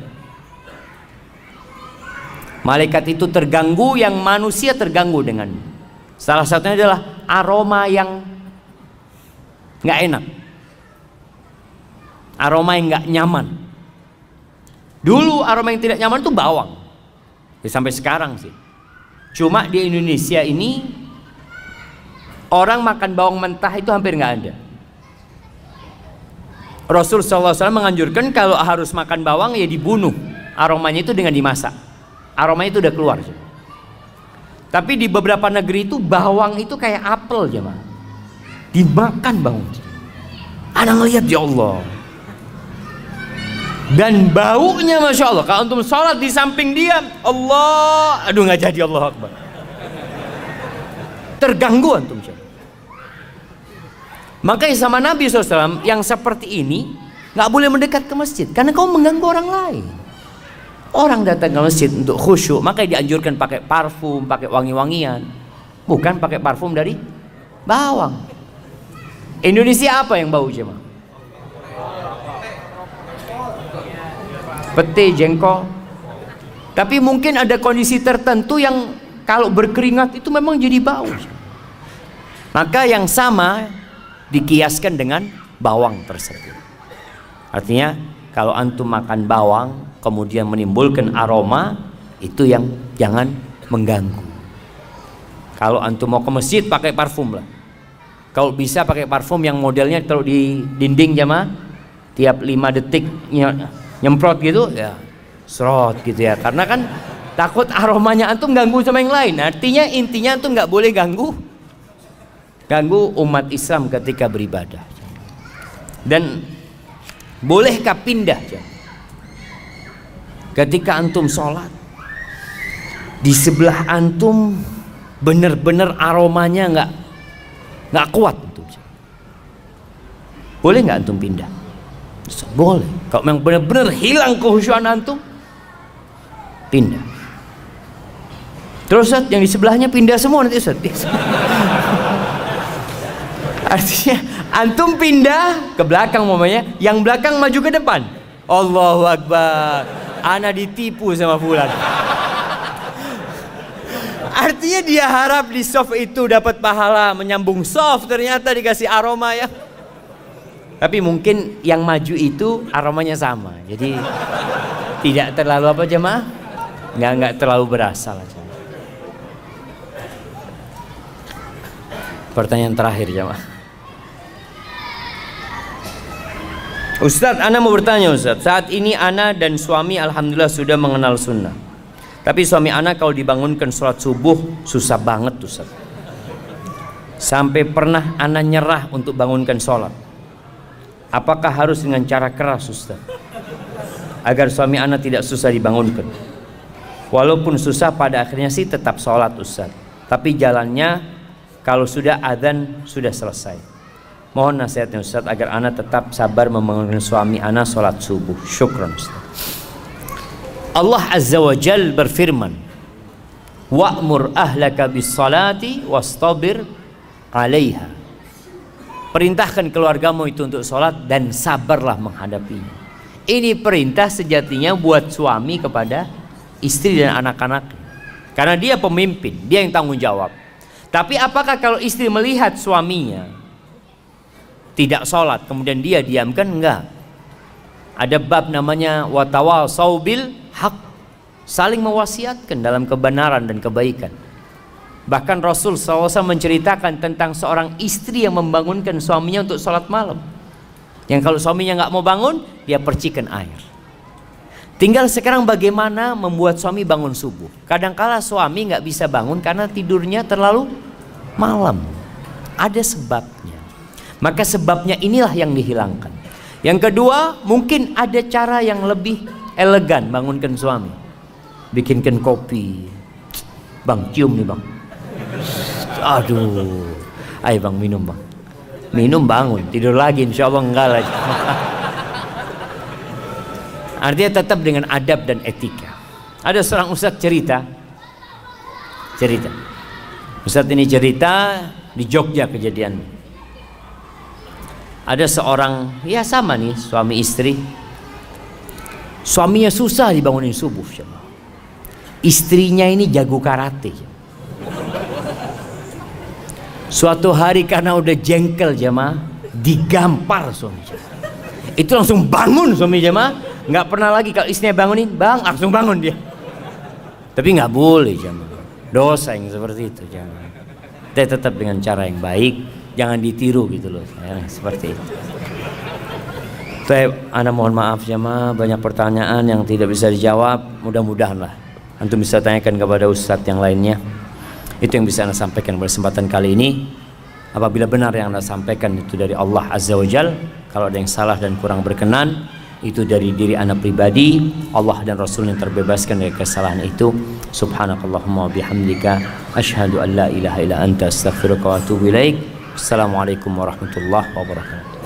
Speaker 1: Malaikat itu terganggu yang manusia terganggu dengan. Salah satunya adalah aroma yang nggak enak, aroma yang nggak nyaman. Dulu aroma yang tidak nyaman itu bawang, ya, sampai sekarang sih. Cuma di Indonesia ini orang makan bawang mentah itu hampir nggak ada. Rasul SAW menganjurkan kalau harus makan bawang ya dibunuh, aromanya itu dengan dimasak, aromanya itu udah keluar. Tapi di beberapa negeri itu bawang itu kayak apel jemaah, dimakan bawang. Ana ngelihat ya Allah, dan baunya masya Allah. Kalau antum sholat di samping dia, Allah, aduh nggak jadi, Allah Akbar, terganggu antum. Makanya sama Nabi SAW yang seperti ini nggak boleh mendekat ke masjid karena kau mengganggu orang lain. Orang datang ke masjid untuk khusyuk, makanya dianjurkan pakai parfum, pakai wangi-wangian, bukan pakai parfum dari bawang. Indonesia apa yang bau jemaah? Pete, jengkol. Tapi mungkin ada kondisi tertentu yang kalau berkeringat itu memang jadi bau. Maka yang sama dikiaskan dengan bawang tersebut. Artinya kalau antum makan bawang kemudian menimbulkan aroma, itu yang jangan mengganggu. Kalau antum mau ke masjid pakai parfum lah. Kalau bisa pakai parfum yang modelnya kalau di dinding jemaah tiap 5 detik nyemprot gitu ya, serot gitu ya. Karena kan takut aromanya antum ganggu sama yang lain. Artinya intinya antum nggak boleh ganggu umat Islam ketika beribadah. Dan bolehkah pindah ketika antum sholat di sebelah antum bener-bener aromanya nggak kuat antum, boleh nggak antum pindah? Boleh. Kalau memang bener-bener hilang kekhusyuan antum, pindah. Terus Ustaz, yang di sebelahnya pindah semua nanti Ustaz. Artinya antum pindah ke belakang umpamanya, yang belakang maju ke depan. Allahu Akbar, ana ditipu sama fulan. Artinya dia harap di soft itu dapat pahala menyambung soft, ternyata dikasih aroma ya. Tapi mungkin yang maju itu aromanya sama, jadi tidak terlalu apa jemaah, nggak terlalu berasa lah. Pertanyaan terakhir jemaah. Ustadz, ana mau bertanya Ustadz. Saat ini ana dan suami alhamdulillah sudah mengenal sunnah. Tapi suami ana kalau dibangunkan sholat subuh susah banget Ustadz. Sampai pernah ana nyerah untuk bangunkan sholat. Apakah harus dengan cara keras Ustadz? Agar suami ana tidak susah dibangunkan. Walaupun susah pada akhirnya sih tetap sholat Ustaz. Tapi jalannya kalau sudah adzan sudah selesai. Mohon nasihatnya Ustaz agar ana tetap sabar membangunkan suami ana sholat subuh. Syukran Ustaz. Allah Azza wa Jal berfirman, wa'mur ahlaka bis salati wastabir 'alaiha. Perintahkan keluargamu itu untuk sholat dan sabarlah menghadapinya. Ini perintah sejatinya buat suami kepada istri dan anak-anak, karena dia pemimpin, dia yang tanggung jawab. Tapi apakah kalau istri melihat suaminya tidak sholat kemudian dia diamkan? Enggak. Ada bab namanya watawasau bil haq, saling mewasiatkan dalam kebenaran dan kebaikan. Bahkan Rasul SAW menceritakan tentang seorang istri yang membangunkan suaminya untuk sholat malam, yang kalau suaminya nggak mau bangun dia percikan air. Tinggal sekarang bagaimana membuat suami bangun subuh. Kadangkala suami nggak bisa bangun karena tidurnya terlalu malam. Ada sebabnya. Maka sebabnya inilah yang dihilangkan. Yang kedua, mungkin ada cara yang lebih elegan bangunkan suami. Bikinkan kopi. Bang, cium nih bang. Aduh. Ayo bang, minum bang. Minum bangun, tidur lagi insya Allah enggak lah. Artinya tetap dengan adab dan etika. Ada seorang ustadz cerita. Ustadz ini cerita di Jogja kejadian. Ada seorang, ya sama nih suami istri. Suaminya susah dibangunin subuh. Istrinya ini jago karate. Suatu hari karena udah jengkel jemaah, digampar suami jemaah. Itu langsung bangun suami jemaah. Nggak pernah lagi kalau istrinya bangunin, bang, langsung bangun dia. Tapi nggak boleh jemaah, dosa yang seperti itu jangan. Kita tetap dengan cara yang baik, jangan ditiru gitu loh, ya, seperti itu. Ana mohon maaf jemaah, banyak pertanyaan yang tidak bisa dijawab. Mudah-mudahan lah antum bisa tanyakan kepada ustadz yang lainnya. Itu yang bisa ana sampaikan pada kesempatan kali ini. Apabila benar yang ana sampaikan itu dari Allah Azza wa Jal, kalau ada yang salah dan kurang berkenan, itu dari diri anak pribadi. Allah dan Rasul yang terbebaskan dari kesalahan itu. Subhanakallahumma wa bihamdika asyhadu an la ilaha illa anta astaghfiruka wa atubu ilaik. Assalamualaikum warahmatullahi wabarakatuh.